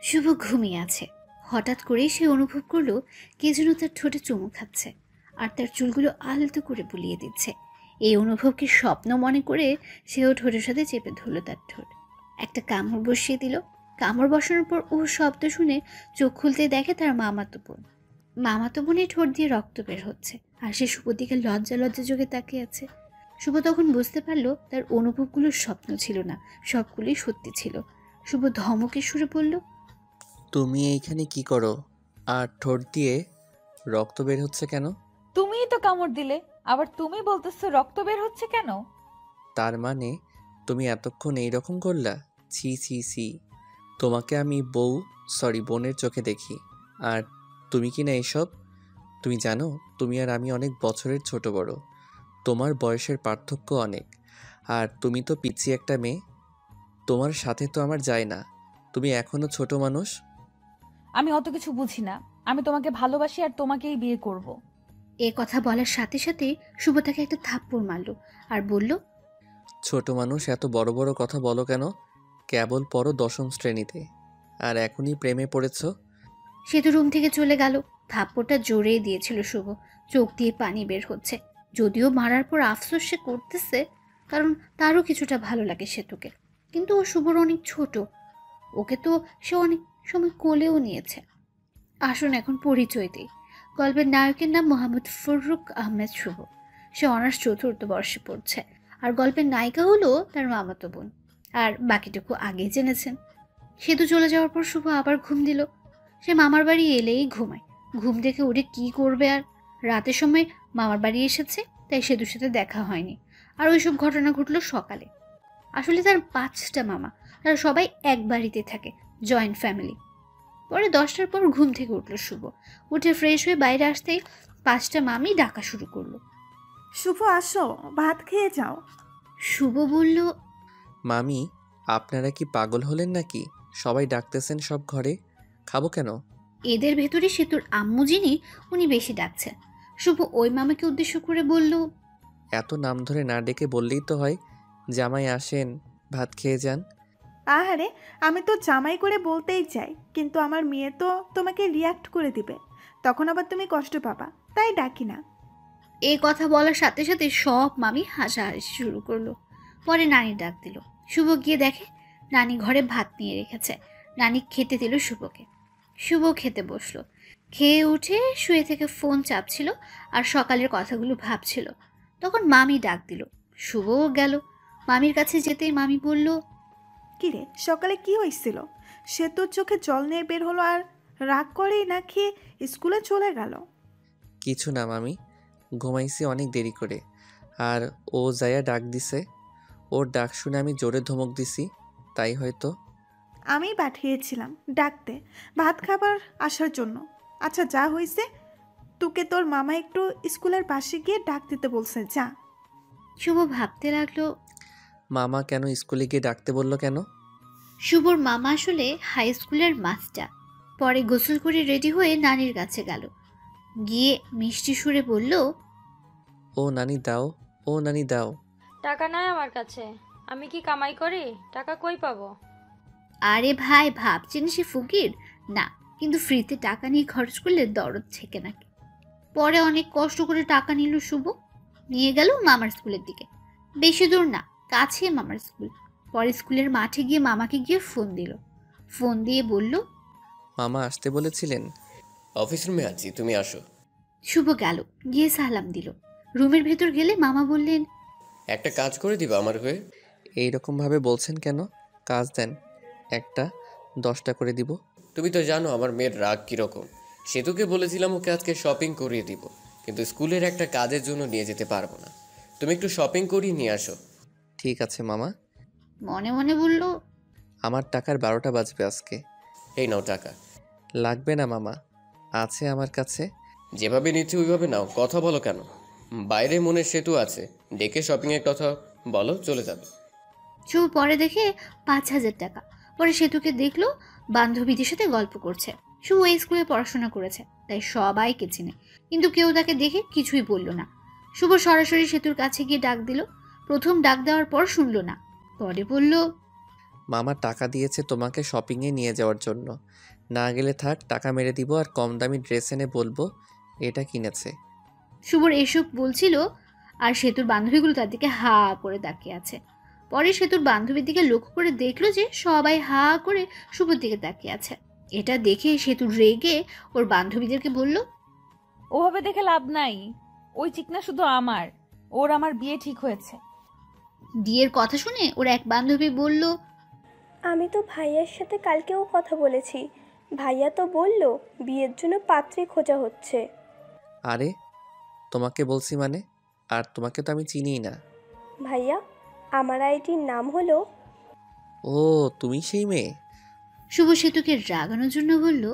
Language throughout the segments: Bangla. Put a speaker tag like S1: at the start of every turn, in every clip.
S1: শুভ ঘুমিয়ে আছে। হঠাৎ করেই সে অনুভব করলো কে যেন তার ঠোঁটে চুমু খাচ্ছে আর তার চুলগুলো আলতো করে বুলিয়ে দিচ্ছে। এই অনুভবকে স্বপ্ন মনে করে সেও ঠোঁটের সাথে চেপে ধরল তার ঠোঁট। একটা কামড় বসিয়ে দিল। কামড় বসানোর পর ও শব্দ শুনে চোখ খুলতে দেখে তার মামাতো বোন। মামাতো বোনের ঠোঁট দিয়ে রক্ত বের হচ্ছে আর সে শুভর দিকে লজ্জা লজ্জা চোখে তাকিয়ে আছে। শুভ তখন বুঝতে পারলো তার অনুভবগুলো স্বপ্ন ছিল না, সবগুলোই সত্যি ছিল। শুভ ধমকের সুরে বলল,
S2: তুমি এইখানে কি করো? আর ঠোঁট দিয়ে রক্ত বের হচ্ছে কেন?
S3: তুমিই তো কামড় দিলে, আবার তুমি বলতেছো রক্ত বের হচ্ছে কেন?
S2: তার মানে তুমি এতক্ষণ এইরকম করলা? ছি ছি ছি। তোমাকে আমি বোনের চোখে দেখি। আর তুমি কি না এসব? তুমি জানো তুমি আর আমি অনেক বছরের ছোট বড়। তোমার বয়সের পার্থক্য অনেক। আর তুমি তো পিচ্চি একটা মেয়ে। তোমার সাথে তো আমার যায় না। তুমি এখনো ছোট মানুষ।
S3: আমি অত কিছু বুঝি না। আমি তোমাকে ভালোবাসি আর তোমাকেই বিয়ে করব।
S1: এ কথা বলার সাথে সাথে শুভ তাকে একটা থাপ্পড় মারল আর বলল,
S2: ছোট মানুষ এত বড় বড় কথা বলো কেন? কেবল পড়ো দশম শ্রেণীতে আর এখনই প্রেমে পড়েছ?
S1: সে তো রুম থেকে চলে গেল। থাপ্পড়টা জোরেই দিয়েছিল শুভ। চোখ দিয়ে পানি বের হচ্ছে। যদিও মারার পর আফসোস সে করতেছে, কারণ তারও কিছুটা ভালো লাগে সেতুকে। কিন্তু ও শুভর অনেক ছোট। ওকে তো সে অনেক সময় কোলেও নিয়েছে। আসুন এখন পরিচয় দিই। গল্পের নায়কের নাম মোহাম্মদ ফররুখ আহমেদ শুভ। সে অনার্স চতুর্থ বর্ষে পড়ছে। আর গল্পের নায়িকা হলো তার মামাতো বোন। আর বাকিটুকু আগেই জেনেছেন। সেতু চলে যাওয়ার পর শুভ আবার ঘুম দিল। সে মামার বাড়ি এলেই ঘুমায়। ঘুম থেকে উঠে কি করবে আর? রাতের সময় মামার বাড়ি এসেছে, তাই সেতুর সাথে দেখা হয়নি। আর ওইসব ঘটনা ঘটলো সকালে। আসলে তার 5টা মামা, তারা সবাই এক বাড়িতে থাকে, জয়েন্ট ফ্যামিলি। পরে 10টার পর ঘুম থেকে উঠল শুভ। উঠে ফ্রেশ হয়ে বাইরে আসতেই 5টা মামি ডাকা শুরু করলো।
S4: শুভ, আসো, ভাত খেয়ে যাও।
S1: শুভ বলল,
S2: মামি, আপনারা কি পাগল হলেন নাকি? সবাই ডাকতেছেন সব ঘরে, খাবো কেন?
S1: এদের ভেতরে সেতুর আম্মু যিনি, উনি বেশি ডাকছে। শুভ ওই মামাকে উদ্দেশ্য করে বলল,
S2: এত নাম ধরে না ডেকে বললেই তো হয়, জামাই আসেন, ভাত খেয়ে যান।
S4: আহারে, আমি তো জামাই করে বলতেই চাই, কিন্তু আমার মেয়ে তো তোমাকে রিয়াক্ট করে দিবে, তখন আবার তুমি কষ্ট পাবা, তাই ডাকি না।
S1: এই কথা বলার সাথে সাথে সব মামি হাসাহাসি শুরু করলো। পরে নানি ডাক দিল। শুভ গিয়ে দেখে নানি ঘরে ভাত নিয়ে রেখেছে। নানি খেতে দিল শুভকে। শুভ খেতে বসলো। খেয়ে উঠে শুয়ে থেকে ফোন চাপছিল আর সকালের কথাগুলো ভাবছিল। তখন মামি ডাক দিল। শুভও গেল। মামির কাছে যেতেই মামি বলল,
S4: কিরে, সকালে কি হয়েছিল? সে তোর চোখে জল নিয়ে বের হলো আর রাগ করেই না খেয়ে স্কুলে চলে গেল।
S2: কিছু না মামি, ঘুমাইছি অনেক দেরি করে। আর ও যায়া ডাক দিছে। ওর ডাক শুনে আমি জোরে ধমক দিছি, তাই হয়তো।
S4: আমি পাঠিয়েছিলাম ডাকতে, ভাত খাবার আসার জন্য। আচ্ছা, যা হয়েছে, তোকে তোর মামা একটু স্কুলের পাশে গিয়ে ডাক দিতে বলছে, যা।
S1: শুভ ভাবতে লাগলো,
S2: মামা কেন স্কুলে গিয়ে ডাকতে বললো কেন?
S1: শুভর মামা আসলে হাই স্কুলের মাস্টার। পরে গোসল করে রেডি হয়ে নানির কাছে গেল। গিয়ে মিষ্টি সুরে বলল,
S2: ও নানি দাও, ও নানি দাও।
S5: টাকা নাই আমার কাছে। আমি কি কামাই করি? টাকা কই পাবো?
S1: আরে ভাই, ভাবছেন সে ফকির? না, কিন্তু ফ্রিতে টাকা নিয়ে খরচ করলে দরদ ছেকে নাকি। পরে অনেক কষ্ট করে টাকা নিল শুভ। নিয়ে গেল মামার স্কুলের দিকে। বেশি দূর না, কাছে মামার স্কুল। পরে স্কুলের মাঠে গিয়ে মামাকে গিয়ে ফোন দিল। ফোন দিয়ে বলল,
S2: মামা আসতে বলেছিলেন?
S6: অফিস রুমে আছি, তুমি আসো।
S1: শুভ গেল। গিয়ে সালাম দিল। রুমের ভেতর গেলে মামা বললেন,
S6: একটা কাজ করে দিবা আমার হয়ে?
S2: এইরকমভাবে বলছেন কেন? কাজ দেন, একটা 10টা করে দিব।
S6: তুমি তো জানো আমার মেয়ের রাগ কীরকম। সেতুকে বলেছিলাম ওকে আজকে শপিং করিয়ে দিব, কিন্তু স্কুলের একটা কাজের জন্য নিয়ে যেতে পারবো না। তুমি একটু শপিং করিয়ে নিয়ে আসো।
S2: ঠিক আছে মামা।
S1: মনে মনে বলল,
S2: আমার টাকার 12টা বাজবে আজকে।
S6: এই নাও টাকা।
S2: লাগবে না মামা, আছে আমার কাছে।
S6: যেভাবে নিচ্ছি ওইভাবে নাও, কথা বলো কেন? বাইরে মনের সেতু আছে, ডেকে শপিংয়ের কথা বলো, চলে যাবে।
S1: শুভ পরে দেখে 5,000 টাকা। পরে সেতুকে দেখলো বান্ধবীদের সাথে গল্প করছে। শুভ এই স্কুলে পড়াশোনা করেছে, তাই সবাইকে চিনে। কিন্তু কেউ তাকে দেখে কিছুই বলল না। শুভ সরাসরি সেতুর কাছে গিয়ে ডাক দিল। প্রথম ডাক দেওয়ার পর শুনল না। পরে বলল,
S2: মামা টাকা দিয়েছে তোমাকে শপিংয়ে নিয়ে যাওয়ার জন্য। না গেলে থাক, টাকা মেরে দিব আর কম দামি ড্রেস এনে বলবো এটা কিনেছে।
S1: শুভর এসব বলছিল আর সেতুর বান্ধবীগুলো তার দিকে হা করে তাকিয়ে আছে। পরে সেতুর বান্ধবীর দিকে লক্ষ্য করে দেখলো যে সবাই হা করে শুভর দিকে তাকিয়ে আছে। এটা দেখে সেতু রেগে ওর বান্ধবীদেরকে বলল,
S3: ওভাবে দেখে লাভ নাই, ওই চিকনা শুধু আমার, ওর আমার বিয়ে ঠিক হয়েছে।
S1: বিয়ের কথা শুনে ওর এক বান্ধবী বলল,
S7: আমি তো ভাইয়ার সাথে কালকেও কথা বলেছি, ভাইয়া তো বলল বিয়ের জন্য পাত্রী খোঁজা হচ্ছে।
S2: আরে তোমাকে বলছি মানে? আর তোমাকে তো আমি চিনিই না।
S7: ভাইয়া, আমার আইডির নাম হলো।
S2: ও তুমি সেই মেয়ে?
S1: শুভ সেতুকে রাগানোর জন্য বলল,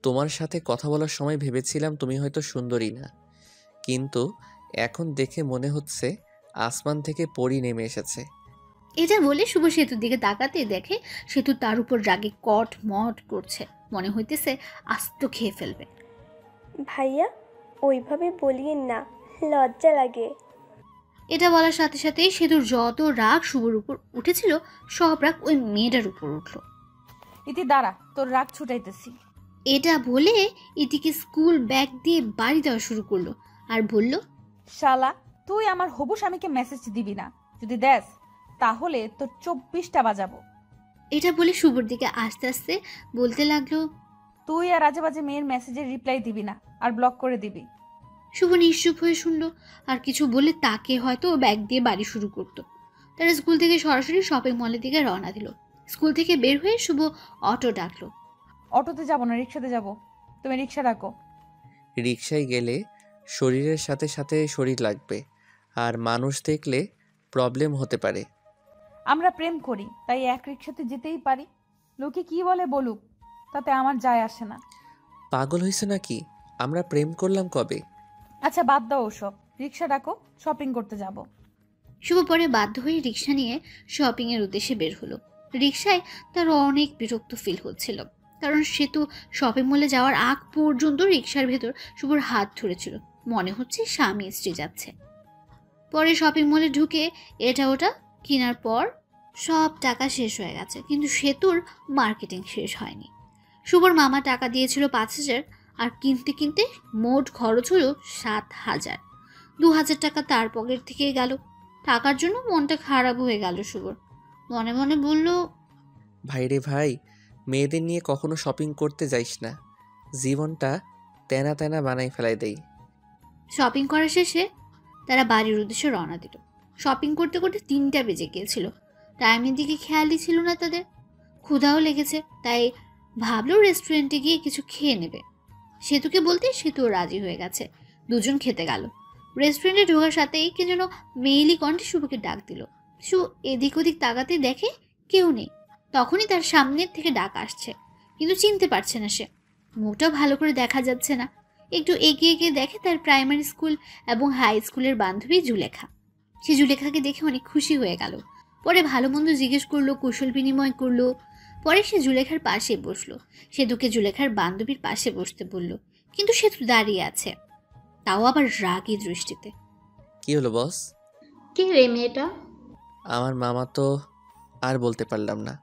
S2: তোমার সাথে কথা বলার সময় ভেবেছিলাম তুমি হয়তো সুন্দরী না, কিন্তু এখন দেখে মনে হচ্ছে আসমান থেকে পরী নেমে এসেছে।
S1: এটা বলে শুভ সেতুর দিকে তাকাতে দেখে সেতু তার উপর রাগে কট মট করছে। মনে হইতেছে আস্ত খেয়ে ফেলবে।
S7: ভাইয়া, ওইভাবে বলিয়েন না, লজ্জা লাগে।
S1: এটা বলার সাথে সাথেই সেতুর যত রাগ শুভর উপর উঠেছিল সব রাগ ওই মেয়েটার উপর উঠল।
S3: ইতি দাঁড়া, তোর রাগ ছুটাইতেছি।
S1: এটা বলে ইতিকে স্কুল ব্যাগ দিয়ে বাড়ি দেওয়া শুরু করলো আর বলল,
S3: শালা, তুই আমার হবু স্বামীকে মেসেজ দিবি না, যদি দেস তাহলে তোর 24টা বাজাবো।
S1: এটা বলে শুভর দিকে আস্তে আস্তে বলতে লাগলো,
S3: তুই আর আজে বাজে মেয়ের মেসেজের রিপ্লাই দিবি না, আর ব্লক করে দিবি।
S1: শুভ নিশ্চুপ হয়ে শুনলো, আর কিছু বলে তাকে হয়তো ও ব্যাগ দিয়ে বাড়ি শুরু করতো। তারা স্কুল থেকে সরাসরি শপিং মলের দিকে রওনা দিল। স্কুল থেকে বের হয়ে শুভ অটো ডাকলো।
S3: অটোতে যাব না, রিক্সাতে যাব, তুমি রিক্সা ডাকো।
S2: রিকশায় গেলে শরীরের সাথে সাথে শরীর লাগবে, আর মানুষ দেখলে প্রবলেম হতে পারে।
S3: আমরা প্রেম করি, তাই এক রিক্সাতে যেতেই পারি। লোকে কি বলে বলুক, তাতে আমার যায় আসে না।
S2: পাগল হয়েছে নাকি? আমরা প্রেম করলাম কবে?
S3: আচ্ছা বাদ দাও ওসব, রিক্সা ডাকো, শপিং করতে যাব।
S1: শুভ পরে বাধ্য হয়ে রিক্সা নিয়ে শপিং এর উদ্দেশ্যে বের হলো। রিক্সায় তার অনেক বিরক্ত ফিল হচ্ছিল, কারণ সেতু শপিং মলে যাওয়ার আগ পর্যন্ত রিক্সার ভেতর শুভর হাত ধরেছিল। মনে হচ্ছে স্বামী স্ত্রী যাচ্ছে। পরে শপিং মলে ঢুকে এটা ওটা কেনার পর সব টাকা শেষ হয়ে গেছে, কিন্তু সেতুর মার্কেটিং শেষ হয়নি। শুভর মামা টাকা দিয়েছিল 5,000, আর কিনতে কিনতে মোট খরচ হলো 7,000। 2,000 টাকা তার পকেট থেকে গেল। টাকার জন্য মনটা খারাপ হয়ে গেল শুভর। মনে মনে বলল,
S2: ভাই রে ভাই, মেয়েদের নিয়ে কখনো শপিং করতে যাইস না, জীবনটা তেনা তেনা বানাই ফেলাই দেই।
S1: শপিং করা শেষে তারা বাড়ির উদ্দেশ্যে রওনা দিল। শপিং করতে করতে 3টা বেজে গিয়েছিল। টাইমের দিকে খেয়ালই ছিল না তাদের। ক্ষুধাও লেগেছে, তাই ভাবলো রেস্টুরেন্টে গিয়ে কিছু খেয়ে নেবে। সেতুকে বলতে সেতুও রাজি হয়ে গেছে। দুজন খেতে গেল। রেস্টুরেন্টে ঢোকার সাথেই কে যেন মেইলি কণ্ঠে শুভকে ডাক দিল। শুভ এদিক ওদিক তাকাতে দেখে কেউ নেই। তখনই তার সামনের থেকে ডাক আসছে, কিন্তু চিনতে পারছে না সে। মুখটাও ভালো করে দেখা যাচ্ছে না। একটু এগিয়ে গিয়ে দেখে তার প্রাইমারি স্কুল এবং হাই স্কুলের বান্ধবী জুলেখা। সে জুলেখাকে দেখে অনেক খুশি হয়ে গেল। পরে ভালো মন্দ জিজ্ঞেস করলো, কুশল বিনিময় করলো। পরে সে জুলেখার পাশে বসলো। সেতুকে জুলেখার বান্ধবীর পাশে বসতে বলল, কিন্তু সেতু দাঁড়িয়ে আছে, তাও আবার রাগী দৃষ্টিতে।
S2: কি হলো বস?
S8: কে রে মেয়েটা?
S2: আমার মামা তো আর বলতে পারলাম না।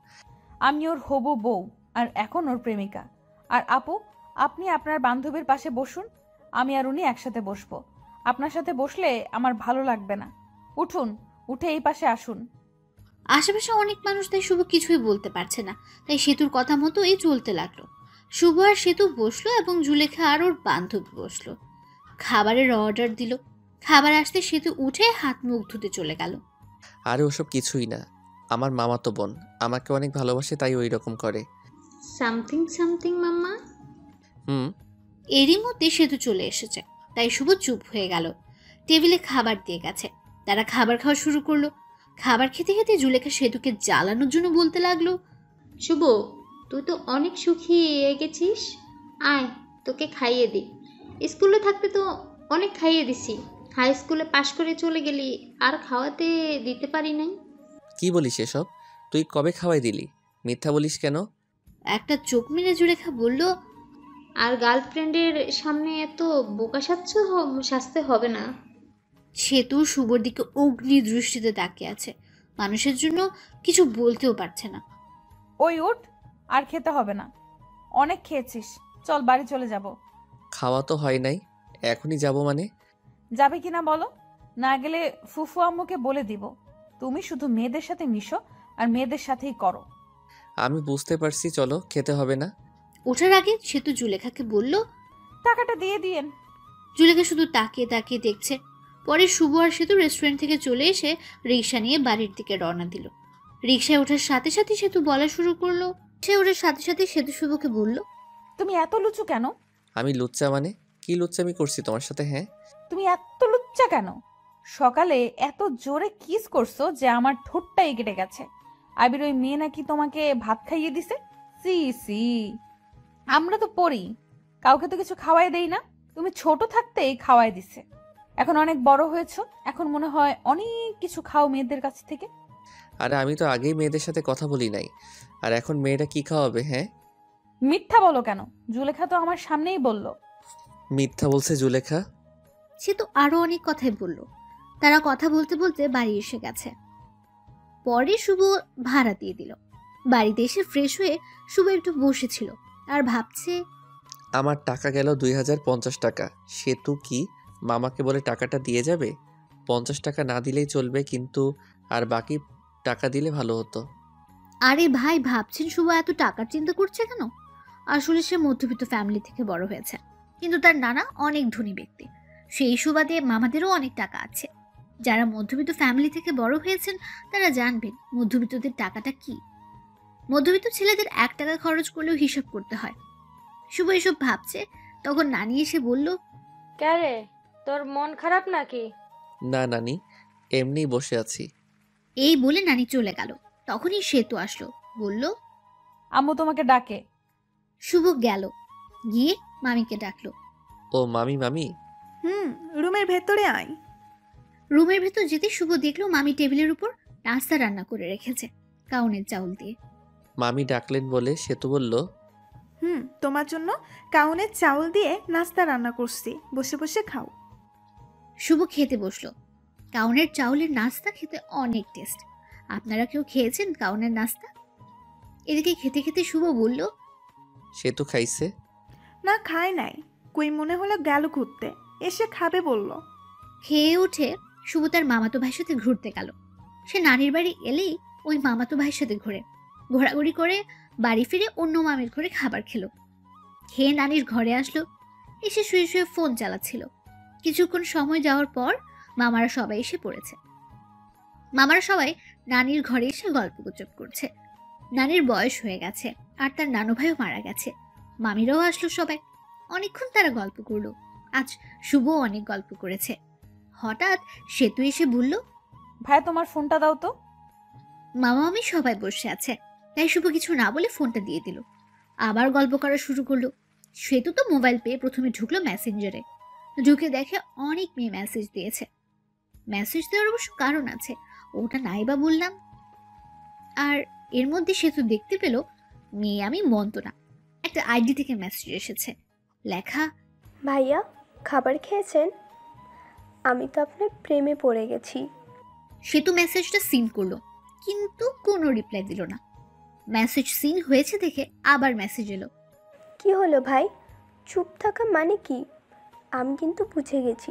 S3: আমি ওর হবু বউ, আর এখন ওর প্রেমিকা। আর আপু, আপনি আপনার বান্ধবীর পাশে বসুন, আমি আর উনি একসাথে বসবো। আপনার সাথে বসলে আমার ভালো লাগবে না। উঠুন, উঠে এই পাশে আসুন।
S1: আশেপাশে অনেক মানুষ, তাই শুভ কিছুই বলতে পারছে না। তাই সেতুর কথা মতোই চলতে লাগলো। শুভ আর সেতু বসলো এবং জুলেখা আর ওর বান্ধবী বসলো। খাবারের অর্ডার দিল। খাবার আসতে সেতু উঠে হাত মুখ ধুতে চলে গেল।
S2: আরে ওসব কিছুই না, আমার মামাতো বোন আমাকে অনেক ভালোবাসে, তাই ওই রকম করে।
S8: সামথিং সামথিং মাম্মা।
S1: এরই মধ্যে সেতু চলে এসেছে, তাই শুভ চুপ হয়ে গেল। টেবিলে খাবার দিয়ে গেছে। তারা খাবার খাওয়া শুরু করলো। খাবার খেতে খেতে জুলেখা সেতুকে জ্বালানোর জন্য বলতে লাগলো,
S8: শুভ, তুই তো অনেক সুখী হয়ে গেছিস, আয় তোকে খাইয়ে দিই। স্কুলে থাকতে তো অনেক খাইয়ে দিছি, হাই স্কুলে পাশ করে চলে গেলি, আর খাওয়াতে দিতে পারি নাই।
S2: কি বলিস এসব? তুই কবে খাওয়াই দিলি? মিথ্যা বলিস কেন?
S1: একটা চোখ মেরে জুলেখা বলল,
S8: আর গার্লফ্রেন্ডের সামনে এত বোকা সাজতে হবে না।
S1: সেতু শুভর দিকে অগ্নি দৃষ্টিতে তাকিয়ে আছে। মানুষের জন্য কিছু বলতেও পারছে না।
S3: ওই উঠ, আর খেতে হবে না, অনেক খেয়েছিস, চল বাড়ি চলে যাব।
S2: খাওয়া তো হয় নাই, এখনই যাব মানে?
S3: যাবে কিনা বলো, না গেলে ফুফু আম্মুকে বলে দিব তুমি শুধু মেয়েদের সাথে মিশো আর মেয়েদের সাথেই করো।
S2: আমি বুঝতে পারছি, চলো, খেতে হবে না।
S1: ওঠার আগে সেতু জুলেখাকে বলল,
S3: টাকাটা দিয়ে দিয়েন।
S1: জুলেখা শুধু তাকিয়ে তাকিয়ে দেখছে। পরে শুভ আর সেতু রেস্টুরেন্ট থেকে চলে এসে রিক্সা নিয়ে বাড়ির দিকে রওনা দিল। রিক্সায় ওঠার সাথে সাথে সেতু বলা শুরু করলো। সে ওঠার সাথে সাথে সেতু শুভকে বলল,
S3: তুমি এত লুচু কেন?
S2: আমি লুচ্চা মানে? কি লুচ্চামি করছি তোমার সাথে? হ্যাঁ,
S3: তুমি এত লুচ্চা কেন? সকালে এত জোরে কিস করছো যে আমার ঠোঁটটাই কেটে গেছে। আবির ওই মেয়ে নাকি তোমাকে ভাত খাইয়ে দিছে। সি সি, আমরা তো পড়ি, কাউকে তো কিছু খাওয়াই দেই না। তুমি ছোট থাকতেই খাওয়াই দিছে, এখন অনেক বড় হয়েছো, এখন মনে হয় অনেক কিছু খাও মেয়েদের কাছ থেকে।
S2: আরে আমি তো আগেই মেয়েদের সাথে কথা বলি নাই, আর এখন মেয়েটা কি খাওয়াবে? হ্যাঁ,
S3: মিথ্যা বলো কেন? জুলেখা তো আমার সামনেই বলল।
S2: মিথ্যা বলছে জুলেখা?
S1: সেতু আরো অনেক কথাই বলল। তারা কথা বলতে বলতে বাড়ি এসে গেছে। পরে শুভ ভাড়া দিয়ে দিল। বাড়িতে এসে ফ্রেশ হয়ে শুভ একটু বসেছিল আর ভাবছে,
S2: আমার টাকা গেল 2050 টাকা। সেতু কি মামাকে বলে টাকাটা দিয়ে যাবে? 50 টাকা না দিলেই চলবে, কিন্তু আর বাকি টাকা দিলে ভালো হতো।
S1: আরে ভাই, ভাবছেন শুভ এত টাকার চিন্তা করছে কেন? আসলে সে মধ্যবিত্ত ফ্যামিলি থেকে বড় হয়েছে, কিন্তু তার নানা অনেক ধনী ব্যক্তি। সেই সুবাদে মামাদেরও অনেক টাকা আছে। যারা মধ্যবিত্ত ফ্যামিলি থেকে বড় হয়েছেন তারা জানবেন মধ্যবিত্তদের টাকাটা কি। মধ্যবিত্ত ছেলেদের 1 টাকা খরচ করলেও হিসাব করতে হয়। শুভ এসব ভাবছে, তখন নানি এসে বলল,
S5: ক্যারে, তোর মন খারাপ নাকি?
S2: না নানি, এমনিই বসে আছি।
S1: এই বলে নানি চলে গেল। তখনই সেতু আসলো, বলল,
S3: আম্মু তোমাকে ডাকে।
S1: শুভ গেল, গিয়ে মামিকে ডাকলো।
S2: ও মামি, মামি।
S4: রুমের ভেতরে আয়।
S1: রুমের ভেতর যেতে শুভ দেখলো মামি টেবিলের উপর নাস্তা রান্না করে রেখেছে, কাউনের চাউল দিয়ে।
S2: মামি ডাকলেন বলে সেতু বলল,
S4: তোমার জন্য কাউনের চাউল দিয়ে নাস্তা রান্না করছি, বসে বসে খাও।
S1: শুভ খেতে বসলো। কাউনের চাউলের নাস্তা খেতে অনেক টেস্ট। আপনারা কেউ খেয়েছেন কাউনের নাস্তা? এদিকে খেতে খেতে শুভ বলল,
S2: সেতু খাইছে?
S4: না, খায় নাই, কই মনে হলো গেল ঘুরতে, এসে খাবে বলল।
S1: খেয়ে উঠে শুভ তার মামাতো ভাইয়ের সাথে ঘুরতে গেল। সে নানির বাড়ি এলেই ওই মামাতো ভাইয়ের সাথে ঘোরাঘুরি করে বাড়ি ফিরে অন্য মামির ঘরে খাবার খেলো। খেয়ে নানির ঘরে আসলো, এসে শুয়ে শুয়ে ফোন চালাচ্ছিল। কিছুক্ষণ সময় যাওয়ার পর মামারা সবাই এসে পড়েছে। মামারা সবাই নানির ঘরে এসে গল্পগুজব করছে। নানির বয়স হয়ে গেছে আর তার নানু ভাইও মারা গেছে। মামিরাও আসলো সবাই। অনেকক্ষণ তারা গল্প করলো। আজ শুভ অনেক গল্প করেছে। হঠাৎ সেতু এসে বলল,
S3: ভাইয়া তোমার ফোনটা দাও তো।
S1: মামা মামি সবাই বসে আছে, তাই শুভ কিছু না বলে ফোনটা দিয়ে দিল। আবার গল্প করা শুরু করলো। সেতু তো মোবাইল পেয়ে প্রথমে ঢুকলো মেসেঞ্জারে। ঢুকে দেখে অনেক মেয়ে মেসেজ দিয়েছে। মেসেজ দেওয়ার অবশ্য কারণ আছে, ওটা নাই বা বললাম। আর এর মধ্যে সেতু দেখতে পেল মেয়ে আমি মন্তনা একটা আইডি থেকে মেসেজ এসেছে, লেখা,
S7: ভাইয়া খাবার খেয়েছেন? আমি তো আপনার প্রেমে পড়ে গেছি।
S1: সেতু মেসেজটা সিন করলো, কিন্তু কোনো রিপ্লাই দিল না। মেসেজ সিন হয়েছে দেখে আবার মেসেজ এলো।
S7: কি হলো ভাই, চুপ থাকা মানে কি? আমি কিন্তু বুঝে গেছি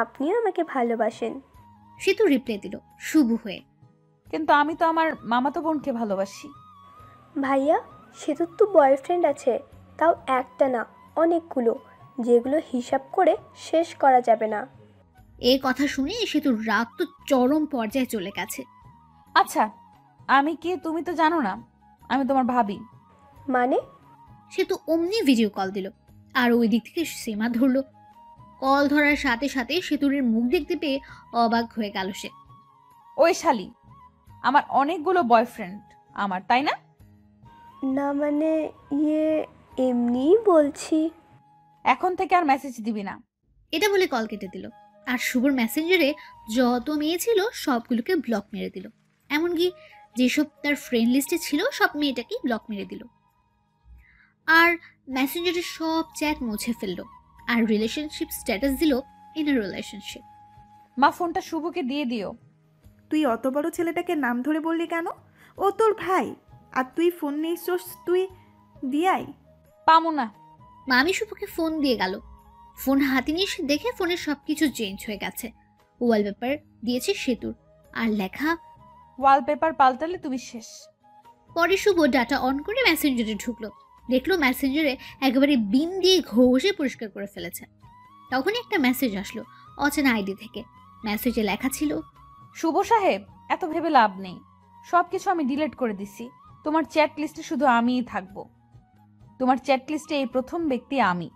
S7: আপনিও আমাকে ভালোবাসেন।
S1: সেতু রিপ্লাই দিল শুভ হয়ে,
S3: কিন্তু আমি তো আমার মামাতো বোনকে ভালোবাসি।
S7: ভাইয়া সেতুর তো বয়ফ্রেন্ড আছে, তাও একটা না অনেকগুলো, যেগুলো হিসাব করে শেষ করা যাবে না।
S1: এই কথা শুনে সেতুর রাগ তো চরম পর্যায়ে চলে গেছে।
S3: আচ্ছা আমি কে তুমি তো জানো না, আমি তোমার ভাবি।
S7: মানে?
S1: সেতু অমনি ভিডিও কল দিল আর ওই দিক থেকে সীমা ধরলো। কল ধরার সাথে সাথে সেতুরের মুখ দেখতে পেয়ে অবাক হয়ে গেল সে।
S3: ওই শালি, আমার অনেকগুলো বয়ফ্রেন্ড আমার, তাই না?
S7: না মানে এমনিই বলছি।
S3: এখন থেকে আর মেসেজ দিবি না।
S1: এটা বলে কল কেটে দিল আর শুভর মেসেঞ্জারে যত মেয়ে ছিল সবগুলোকে ব্লক মেরে দিল। এমনকি যেসব তার ফ্রেন্ড লিস্টে ছিল সব মেয়েটাকেই ব্লক মেরে দিল। আর মেসেঞ্জারের সব চ্যাট মুছে ফেললো আর রিলেশনশিপ স্ট্যাটাস দিল ইন আ রিলেশনশিপ।
S3: মা ফোনটা শুভকে দিয়ে দিও।
S4: তুই অত বড় ছেলেটাকে নাম ধরে বললি কেন? ও তোর ভাই। আর তুই ফোন নিয়েছিস, তুই দিয়াই।
S3: পামু না।
S1: মামি শুভকে ফোন দিয়ে গেল। ফোন হাতে নিয়ে সে দেখে ফোনের সবকিছু চেঞ্জ হয়ে গেছে। ওয়ালপেপার দিয়েছে সেতুর, আর লেখা
S3: ওয়ালপেপার পাল্টালে তুমি শেষ।
S1: পরে শুভ ডাটা অন করে মেসেঞ্জারে ঢুকলো। দেখলো মেসেঞ্জারে একেবারে বিন দিয়ে ঘষে পরিষ্কার করে ফেলেছে। তখনই একটা মেসেজ আসলো অচেনা আইডি থেকে। মেসেজে লেখা ছিল,
S3: শুভ সাহেব, এত ভেবে লাভ নেই। সবকিছু আমি ডিলিট করে দিছি। তোমার চ্যাট লিস্টে শুধু আমিই থাকবো। তোমার চ্যাট লিস্টে এই প্রথম ব্যক্তি আমি,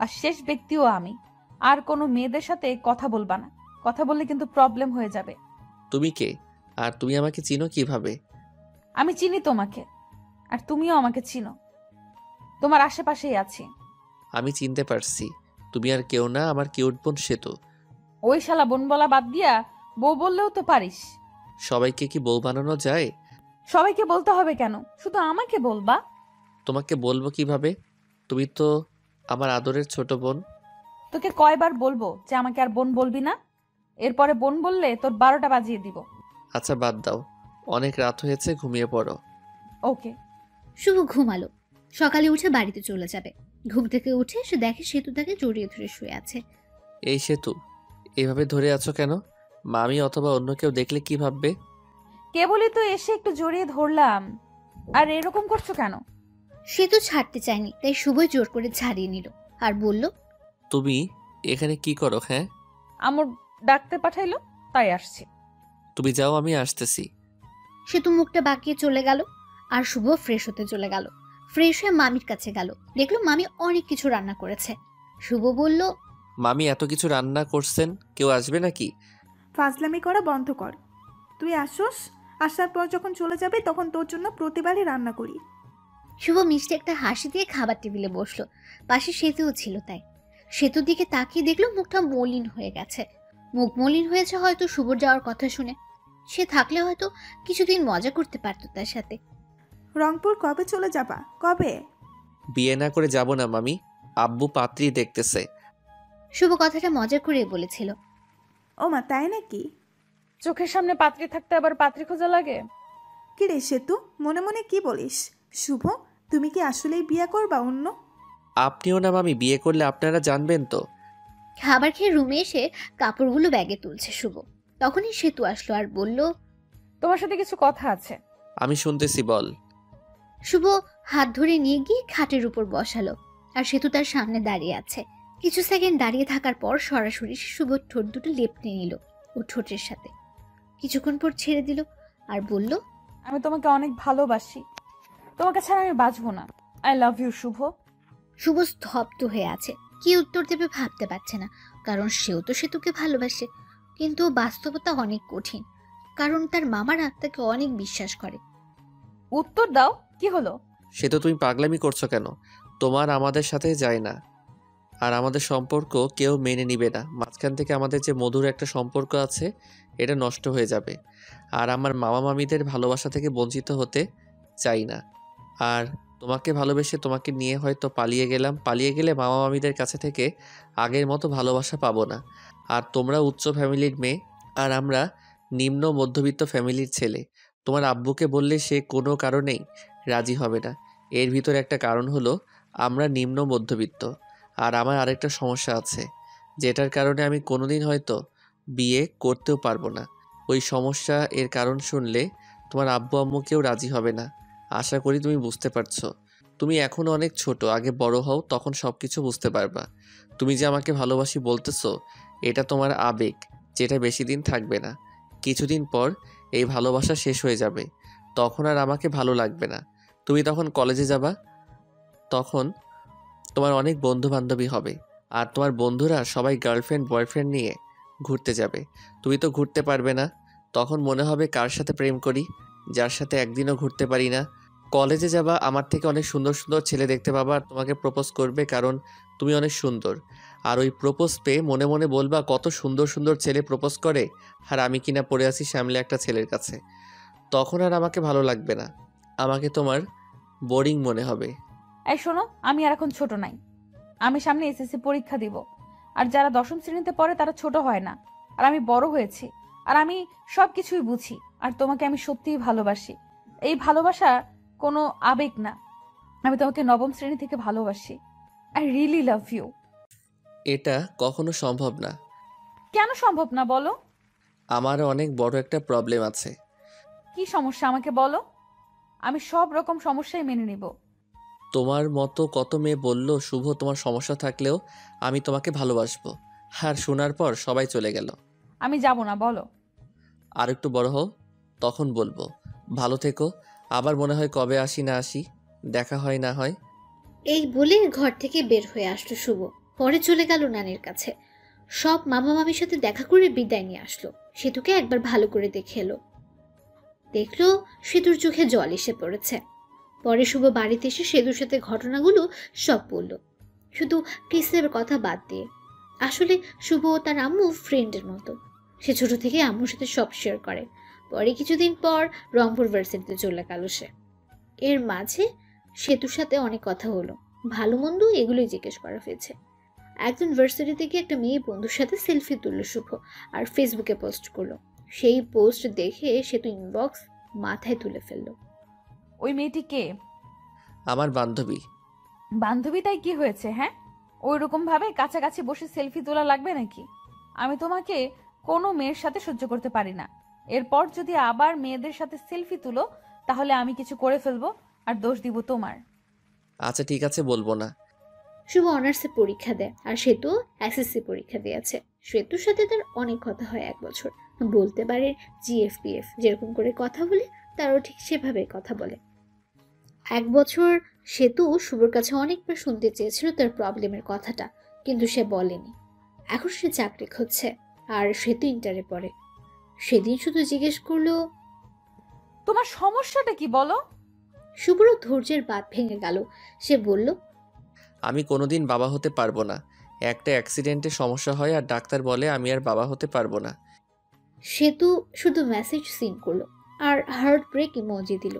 S3: আর শেষ ব্যক্তিও আমি। আর কোনো মেয়েদের সাথে কথা বলবা না। কথা বললে কিন্তু প্রবলেম হয়ে যাবে।
S2: তুমি কে? আর তুমি আমাকে চিনো কিভাবে?
S3: আমি চিনি তোমাকে, আর তুমিও আমাকে চিনো। তোমার আশেপাশেই আছি।
S2: আমি চিনতে পারছি। তুমি আর কেউ না, আমার কিউট বোন সেতু।
S3: ওই শালা বোন বলা বাদ দিয়া বউ বললেও তো পারিস।
S2: সবাইকে কি বউ বানানো যায়?
S3: সবাইকে বলতে হবে কেন? শুধু আমাকে বলবা।
S2: তোমাকে বলবো কিভাবে? তুমি তো আমার আদরের ছোট বোন।
S3: তোকে কয়বার বলবো যে আমাকে আর বোন বলবি না? এরপরে বোন বললে তোর 12টা বাজিয়ে দিব।
S2: আচ্ছা বাদ দাও, অনেক রাত হয়েছে, ঘুমিয়ে পড়ো।
S3: ওকে।
S1: শুভ ঘুমালো। সকালে উঠে বাড়িতে চলে যাবে। ঘুম থেকে উঠে সে দেখে সেতু তাকে জড়িয়ে ধরে শুয়ে আছে।
S2: এই সেতু, এভাবে ধরে আছো কেন? মামি অথবা অন্য কেউ দেখলে কি ভাববে?
S3: কেবলই তো এসে একটু জড়িয়ে ধরলাম, আর এরকম করছো কেন?
S1: সেতু ছাড়তে চায়নি, তাই শুভই জোর করে ছাড়িয়ে নিল আর বলল,
S2: তুমি এখানে কি করো? হ্যাঁ,
S3: আমার ডাকতে পাঠাইলো তাই আসছি।
S2: তুমি যাও, আমি আসতেছি।
S1: সেতু মুখটা বাঁকিয়ে চলে গেল। আর শুভ ফ্রেশ হতে চলে গেল। ফ্রেশ হয়ে মামির কাছে গেল। দেখলো মামি অনেক কিছু রান্না করেছে। শুভ বলল,
S2: মামি এত কিছু রান্না করছেন, কেউ আসবে নাকি?
S4: ফাজলামি করা বন্ধ কর। তুই আসোস, আসার পর যখন চলে যাবে তখন তোর জন্য প্রতিবারই রান্না করি।
S1: শুভ মিষ্টি একটা হাসি দিয়ে খাবার টেবিলে বসলো। পাশে সেতুও ছিল, তাই সেতুর দিকে তাকিয়ে দেখলো মুখটা মলিন হয়ে গেছে। মুখ মলিন হয়েছে হয়তো শুভর যাওয়ার কথা শুনে। সে থাকলে হয়তো কিছুদিন মজা করতে পারতো তার সাথে।
S4: রংপুর কবে চলে যাবা? কবে?
S2: বিয়ে না করে যাব না মামি, আব্বু পাত্রী দেখতেছে।
S1: শুভ কথাটা মজা করে বলেছিল।
S4: ও মা, তাই নাকি?
S3: চোখের সামনে পাত্রী থাকতে আবার পাত্রী খোঁজা লাগে?
S4: কি রে সেতু, মনে মনে কি বলিস? শুভ, তুমি কি আসলেই বিয়ে করবা অন্য?
S2: আপনিও না মামি, বিয়ে করলে আপনারা জানবেন তো।
S1: খাবার খেয়ে রুমে এসে কাপড়গুলো ব্যাগে তুলছে শুভ। তখনই সেতু আসলো আর বলল,
S3: তোমার সাথে কিছু কথা আছে।
S2: আমি শুনতেছি, বল।
S1: শুভ হাত ধরে নিয়ে গিয়ে খাটের উপর বসালো। আর সেতু তার সামনে দাঁড়িয়ে আছে। কিছু সেকেন্ড দাঁড়িয়ে থাকার পর সরাসরি শুভ ঠোঁট দুটো লেপটে নিল ও ঠোঁটের সাথে। কিছুক্ষণ পর ছেড়ে দিল আর বলল,
S3: আমি তোমাকে অনেক ভালোবাসি। তোমাকে ছাড়া আমি বাঁচবো না। আই লাভ ইউ শুভ।
S1: শুভ স্তব্ধ হয়ে আছে। কি উত্তর দেবে ভাবতে পারছে না, কারণ সেও তো সেতুকে ভালোবাসে। কিন্তু বাস্তবতা অনেক কঠিন, কারণ তার মামারা তাকে অনেক বিশ্বাস করে।
S3: উত্তর দাও, কি হলো?
S2: সে তো তুমি পাগলামি করছো কেন? তোমার আমাদের সাথে যায় না, আর আমাদের সম্পর্ক কেউ মেনে নিবে না। মাঝখান থেকে আমাদের যে মধুর একটা সম্পর্ক আছে, এটা নষ্ট হয়ে যাবে। আর আমার মামা মামিদের ভালোবাসা থেকে বঞ্চিত হতে চাই না। আর তোমাকে ভালোবেসে তোমাকে নিয়ে হয়তো পালিয়ে গেলাম, পালিয়ে গেলে মামা মামিদের কাছে থেকে আগের মতো ভালোবাসা পাবো না। আর তোমরা উচ্চ ফ্যামিলির মেয়ে, আর আমরা নিম্ন মধ্যবিত্ত ফ্যামিলির ছেলে। তোমার আব্বুকে বললে সে কোনো কারণেই রাজি হবে না। এর ভিতরে একটা কারণ হলো আমরা নিম্ন মধ্যবিত্ত। আর আমার আরেকটা সমস্যা আছে, যেটার কারণে আমি কোনোদিন হয়তো বিয়ে করতেও পারবো না। ওই সমস্যা, এর কারণ শুনলে তোমার আব্বু আম্মুকেও রাজি হবে না। আশা করি তুমি বুঝতে পারছো। তুমি এখনও অনেক ছোট, আগে বড় হও, তখন সব কিছু বুঝতে পারবা। তুমি যে আমাকে ভালোবাসি বলতেছো, এটা তোমার আবেগ, যেটা বেশি দিন থাকবে না। কিছুদিন পর এই ভালোবাসা শেষ হয়ে যাবে, তখন আর আমাকে ভালো লাগবে না। তুমি তখন কলেজে যাবা, তখন তোমার অনেক বন্ধু বান্ধবী হবে, আর তোমার বন্ধুরা সবাই গার্লফ্রেন্ড বয়ফ্রেন্ড নিয়ে ঘুরতে যাবে। তুমি তো ঘুরতে পারবে না। তখন মনে হবে কার সাথে প্রেম করি, যার সাথে একদিনও ঘুরতে পারি না। কলেজে যাবা, আমার থেকে অনেক সুন্দর সুন্দর ছেলে দেখতে পাবা, আর তোমাকে প্রপোজ করবে, কারণ তুমি অনেক সুন্দর। আর ওই প্রপোজ পেয়ে মনে মনে বলবা কত সুন্দর সুন্দর ছেলে প্রপোজ করে, আর আমি কিনা পড়ে আছি সামলে একটা ছেলের কাছে। তখন আর আমাকে ভালো লাগবে না, আমাকে তোমার বোরিং মনে হবে।
S3: এই শোনো, আমি আর এখন ছোট নাই। আমি সামনে এসএসসি পরীক্ষা দিব। আর যারা 10ম শ্রেণীতে পড়ে তারা ছোট হয় না। আর আমি বড় হয়েছি। আর আমি সব কিছুই বুঝি, আর তোমাকে আমি সত্যিই ভালোবাসি। এই ভালোবাসা কোনো আবেগ না, আমি তোমাকে নবম শ্রেণী থেকে ভালোবাসি। I really love you.
S2: এটা কখনো সম্ভব না।
S3: কেন সম্ভব না বলো?
S2: আমার অনেক বড় একটা প্রবলেম আছে।
S3: কি সমস্যা আমাকে বলো, আমি সব রকম সমস্যাই মেনে নিব।
S2: তোমার মতো কত মেয়ে বলল শুভ তোমার সমস্যা থাকলেও আমি তোমাকে ভালোবাসবো, আর শোনার পর সবাই চলে গেল।
S3: আমি যাব না, বলো।
S2: আর একটু বড় হও, তখন বলবো। ভালো থেকো। আবার মনে হয় কবে আসি না আসি, দেখা হয় না হয়।
S1: এই বলে ঘর থেকে বের হয়ে আসলো শুভ। পরে চলে গেল নানির কাছে। সব মামা মামির সাথে দেখা করে বিদায় নিয়ে আসলো। সেতুকে একবার ভালো করে দেখে এলো। দেখলো সেতুর চোখে জল এসে পড়েছে। পরে শুভ বাড়িতে এসে সেতুর সাথে ঘটনাগুলো সব বলল, শুধু ক্রিসের কথা বাদ দিয়ে। আসলে শুভ ও তার আম্মু ফ্রেন্ডের মতো। সে ছোট থেকে আম্মুর সাথে সব শেয়ার করে। পরে কিছুদিন পর রংপুর ভার্সিটিতে চলে গেল সে। এর মাঝে সেতুর সাথে অনেক কথা হলো, ভালো মন্দ এগুলোই জিজ্ঞেস করা হয়েছে। একজন ভার্সিটিতে গিয়ে একটা মেয়ে বন্ধুর সাথে সেলফি তুললো শুভ, আর ফেসবুকে পোস্ট করলো। সেই পোস্ট দেখে সেতু ইনবক্স মাথায় তুলে ফেললো।
S3: ওই মেয়েটি কে?
S2: আমার বান্ধবী।
S3: বান্ধবী, তাই কি হয়েছে? হ্যাঁ, ওই রকম ভাবে কাছাকাছি বসে সেলফি তোলা লাগবে নাকি? আমি তোমাকে কোনো মেয়ের সাথে সহ্য করতে পারি না। এরপর যদি আবার মেয়েদের সাথে সেলফি তুলো, তাহলে আমি কিছু করে ফেলবো আর দোষ দিব তোমার।
S2: আচ্ছা ঠিক আছে, বলবো না।
S1: শুভ অনার্সে পরীক্ষা দেয়, আর সেতু এসএসসি পরীক্ষা দিয়েছে। সেতুর সাথে তার অনেক কথা হয় 1 বছর। বলতে পারে জিএফপিএফ যেরকম করে কথা বলে, তারও ঠিক সেভাবে কথা বলে। 1 বছর সেতু শুভর কাছে অনেকবার শুনতে চেয়েছিল তার প্রবলেমের কথাটা, কিন্তু সে বলেনি। এখন সে চাকরি খুঁজছে, আর সেতু ইন্টারে পড়ে। সেদিন শুধু জিজ্ঞেস করলো,
S3: তোমার সমস্যাটা কি বলো?
S1: শুভরও ধৈর্যের বাঁধ ভেঙে গেল। সে বলল,
S2: আমি কোনোদিন বাবা হতে পারবো না। একটা অ্যাক্সিডেন্টে সমস্যা হয় আর ডাক্তার বলে আমি আর বাবা হতে পারবো না।
S1: সেতু শুধু মেসেজ সিন করলো আর হার্ট ব্রেক ইমোজি দিল।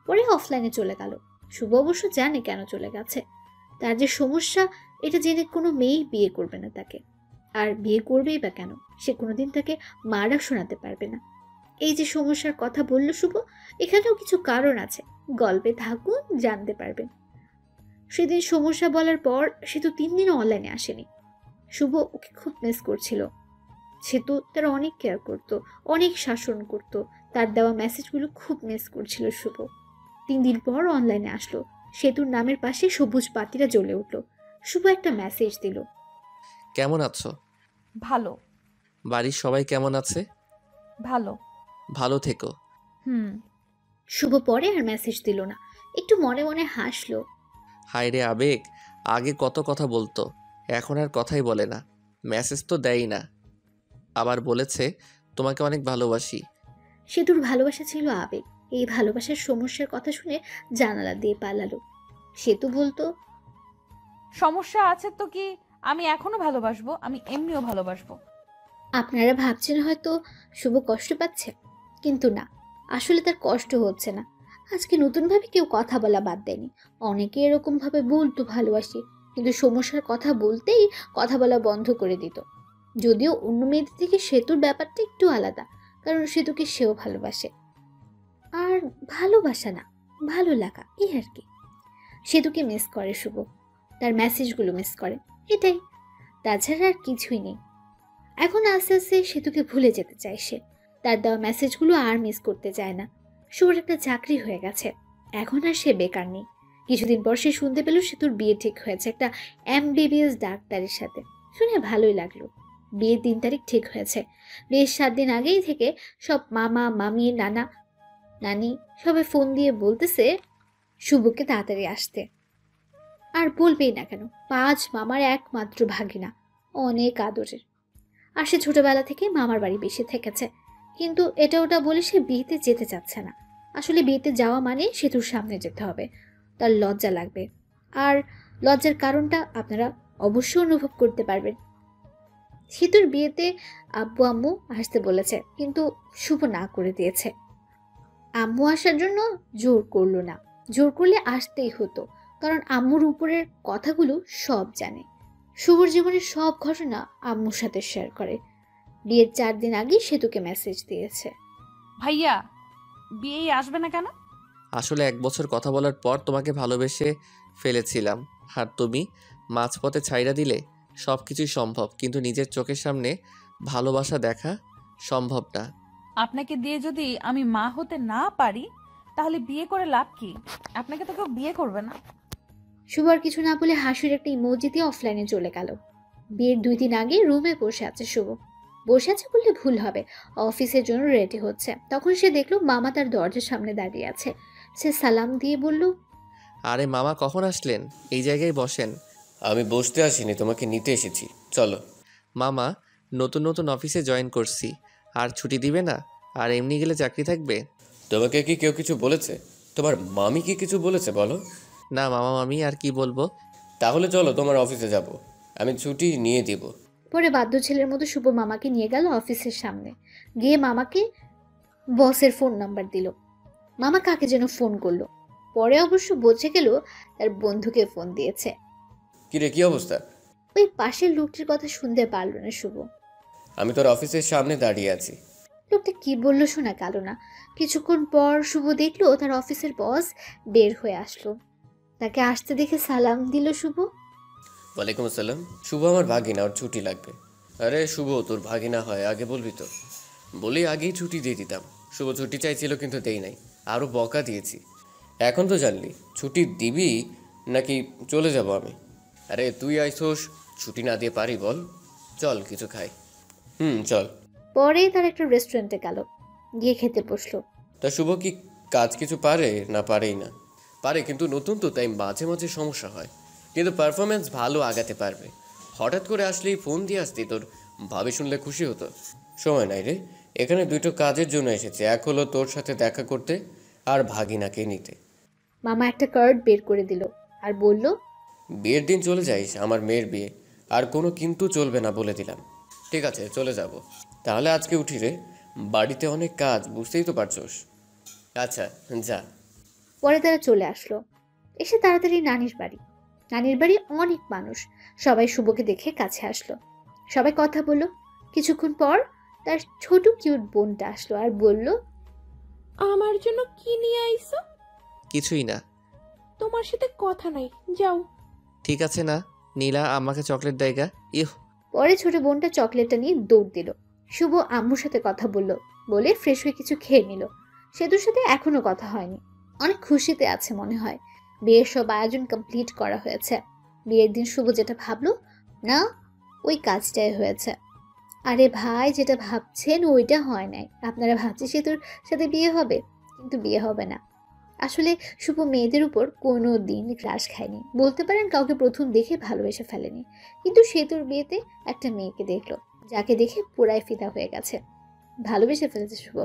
S1: পরে অফলাইনে চলে গেল। শুভ অবশ্য জানে কেন চলে গেছে। তার যে সমস্যা এটা জেনে কোনো মেয়েই বিয়ে করবে না তাকে। আর বিয়ে করবেই বা কেন? সে কোনোদিন তাকে মারা শোনাতে পারবে না। এই যে সমস্যার কথা বলল শুভ, এখানেও কিছু কারণ আছে। গল্পে থাকুন, জানতে পারবেন। সেদিন সমস্যা বলার পর সে তো 3 দিনও অনলাইনে আসেনি। শুভ ওকে খুব মিস করছিল। সে তো তার অনেক কেয়ার করত, অনেক শাসন করত। তার দেওয়া মেসেজগুলো খুব মিস করছিল শুভ। 3 দিন পর অনলাইনে আসলো। সেতুর নামের পাশে সবুজ বাতিটা জ্বলে উঠল। শুভ একটা মেসেজ দিল,
S2: কেমন আছো?
S3: ভালো।
S2: বাড়ির সবাই কেমন আছে?
S3: ভালো।
S2: ভালো থেকো।
S3: হুম।
S1: শুভ পরে আর মেসেজ দিল না, একটু মনে মনে হাসলো।
S2: হায় রে আবেগ, আগে কত কথা বলতো, এখন আর কথাই বলে না। মেসেজ তো দেয়ই না। আবার বলেছে তোমাকে অনেক ভালোবাসি।
S1: সেতুর ভালোবাসা ছিল আবেগ। এই ভালোবাসার সমস্যার কথা শুনে জানালা দিয়ে পালালো। সেতু বলতো,
S3: সমস্যা আছে তো কি, আমি এখনো ভালোবাসবো, আমি এমনিও ভালোবাসবো।
S1: আপনারা ভাবছেন হয়তো শুভ কষ্ট পাচ্ছে, কিন্তু না, আসলে তার কষ্ট হচ্ছে না। আজকে নতুনভাবে কেউ কথা বলা বাদ দেয়নি। অনেকে এরকমভাবে বলতো ভালোবাসি, কিন্তু সমস্যার কথা বলতেই কথা বলা বন্ধ করে দিত। যদিও অন্য মেয়েদের থেকে সেতুর ব্যাপারটা একটু আলাদা, কারণ সেতুকে সেও ভালোবাসে। আর ভালোবাসা না, ভালো লাগা, এই আর কি। সেতুকে মিস করে শুভ, তার মেসেজগুলো মিস করে, এটাই। তাছাড়া আর কিছুই নেই। এখন আস্তে আস্তে সেতুকে ভুলে যেতে চায় সে। তার দেওয়া মেসেজগুলো আর মিস করতে চায় না। শুভর একটা চাকরি হয়ে গেছে, এখন আর সে বেকার নেই। কিছুদিন পর সে শুনতে পেল সেতুর বিয়ে ঠিক হয়েছে একটা এমবিবিএস ডাক্তারের সাথে। শুনে ভালোই লাগলো। বিয়ের 3 তারিখ ঠিক হয়েছে। বিয়ের 7 দিন আগেই থেকে সব মামা মামি নানা নানি সবাই ফোন দিয়ে বলতেছে শুভকে তাড়াতাড়ি আসতে। আর বলবেই না কেন, 5 মামার একমাত্র ভাগিনা, অনেক আদরের। আর সে ছোটবেলা থেকে মামার বাড়ি বেশি থেকেছে, কিন্তু এটা ওটা বলে সে বিয়েতে যেতে চাচ্ছে না। আসলে বিয়েতে যাওয়া মানে সেতুর সামনে যেতে হবে, তার লজ্জা লাগবে। আর লজ্জার কারণটা আপনারা অবশ্যই অনুভব করতে পারবেন। সেতুর বিয়েতে আব্বু আম্মু আসতে বলেছে, কিন্তু শুভ না করে দিয়েছে। আম্মু আসার জন্য জোর করলো না, জোর করলে আসতেই হতো, কারণ আম্মুর উপরের কথাগুলো সব জানে। শুভর জীবনের সব ঘটনা আম্মুর সাথে শেয়ার করে। বিয়ের 4 দিন আগে সেতুকে মেসেজ দিয়েছে।
S3: ভাইয়া বিয়েই আসবে না কেন?
S2: আসলে 1 বছর কথা বলার পর তোমাকে ভালোবেসে ফেলেছিলাম, আর তুমি মাঝপথে ছাইড়া দিলে। সব কিছুই সম্ভব, কিন্তু নিজের চোখের সামনে ভালোবাসা দেখা সম্ভব না।
S3: আপনাকে দিয়ে যদি আমি মা হতে না পারি তাহলে বিয়ে করে লাভ কি? আপনাকে তো কেউ বিয়ে করবে না।
S1: শুভ আর কিছু না বলে হাসির একটা ইমোজি দিয়ে অফলাইনে চলে গেল। বিয়ের 2 দিন আগে রুমে বসে আছে শুভ। বসে আছে বললে ভুল হবে, অফিসের জন্য রেডি হচ্ছে। তখন সে দেখলো মামা তার দরজার সামনে দাঁড়িয়ে আছে। সে সালাম দিয়ে বলল,
S2: আরে মামা, কখন আসলেন? এই জায়গায় বসেন।
S6: আমি বসতে আসিনি, তোমাকে নিতে এসেছি, চলো।
S2: মামা, নতুন নতুন অফিসে জয়েন করছি, আর ছুটি দিবে না? আর এমনি গেলে চাকরি থাকবে?
S6: তোমাকে কি কেউ কিছু বলেছে? তোমার মামি কি কিছু বলেছে বলো?
S2: না মামা মামি, আর কি বলবো।
S6: তাহলে চলো তোমার অফিসে যাব, আমি ছুটি নিয়ে দিব।
S1: পরে বাধ্য ছেলের মতো শুভ মামাকে নিয়ে গেল অফিসের সামনে। গিয়ে মামাকে বসের ফোন নাম্বার দিল। মামা কাকে যেন ফোন করলো। পরে অবশ্য বোঝে গেল তার বন্ধুকে ফোন দিয়েছে।
S6: কিরে, কি অবস্থা?
S1: ওই পাশের লোকটির কথা শুনতে পারলো না শুভ।
S6: আমি তোর অফিসের সামনে দাঁড়িয়ে আছি।
S1: লোকটা কি বললো শোনা গেল না। কিছুক্ষণ পর শুভ দেখলো তার অফিসের বস বের হয়ে আসলো। তাকে আসতে দেখে সালাম দিল শুভ।
S6: ওয়ালাইকুম আসসালাম। শুভ আমার ভাগিনা, ওর ছুটি লাগবে। আরে শুভ তোর ভাগিনা হয়, আগে বলবি তো। বলি আগেই ছুটি দিয়ে দিতাম। শুভ ছুটি চাইছিল কিন্তু দেই নাই, আরও বকা দিয়েছি। এখন তো জানলি ছুটি দিবি নাকি চলে যাব আমি? আরে তুই আইসোস, ছুটি না দিয়ে পারি বল? চল কিছু খাই। চল।
S1: পরে তার একটা রেস্টুরেন্টে গেল, গিয়ে খেতে বসলো।
S6: তা শুভ কি কাজ কিছু পারে না পারেই না? পারে, কিন্তু নতুন তো, তাই মাঝে মাঝে সমস্যা হয়। কিন্তু পারফরমেন্স ভালো আগাতে পারবে। হঠাৎ করে আসলেই ফোন দিয়ে আসতি, তোর ভাবি শুনলে খুশি হতো। সময় নাই রে, এখানে দুটো কাজের জন্য এসেছে। এক হলো তোর সাথে দেখা করতে, আর ভাগিনাকে নিতে।
S1: মামা একটা কার্ড বের করে দিল আর বলল,
S6: বিয়ের দিন চলে যাইস, আমার মেয়ের বিয়ে। আর কোনো কিন্তু চলবে না বলে দিলাম। ঠিক আছে, চলে যাব। তাহলে আজকে উঠি রে, বাড়িতে অনেক কাজ, বুঝতেই তো পারছোস। আচ্ছা যা।
S1: পরে তারা চলে আসলো। এসে তাড়াতাড়ি নানির বাড়ি। নানির বাড়ি অনেক মানুষ, সবাই শুভকে দেখে কাছে আসলো। সবাই কথা বললো। কিছুক্ষণ পর তার ছোট কিউট বোনটা আসলো আর বলল,
S9: আমার জন্য কি নিয়ে আইছো?
S2: কিছুই না।
S9: তোমার সাথে কথা নাই, যাও।
S2: ঠিক আছে না, নীলা আমাকে চকলেট দেয়গা। ইহ।
S1: পরে ছোট বোনটা চকলেটটা নিয়ে দৌড় দিল। শুভ আম্মুর সাথে কথা বলে ফ্রেশ হয়ে কিছু খেয়ে নিল। সেতুর সাথে এখনো কথা হয়নি, অনেক খুশিতে আছে মনে হয়। বিয়ের সব আয়োজন কমপ্লিট করা হয়েছে। বিয়ের দিন শুভ যেটা ভাবলো না, ওই কাজটাই হয়েছে। আরে ভাই, যেটা ভাবছেন ওইটা হয় নাই। আপনারা ভাবছেন সেতুর সাথে বিয়ে হবে, কিন্তু বিয়ে হবে না। আসলে শুভ মেয়েদের উপর কোনো দিন ক্রাশ খায়নি, বলতে পারেন কাউকে প্রথম দেখে ভালোবেসে ফেলেনি। কিন্তু সেতুর বিয়েতে একটা মেয়েকে দেখলো, যাকে দেখে পুরাই ফিদা হয়ে গেছে, ভালোবেসে ফেলেছে শুভ।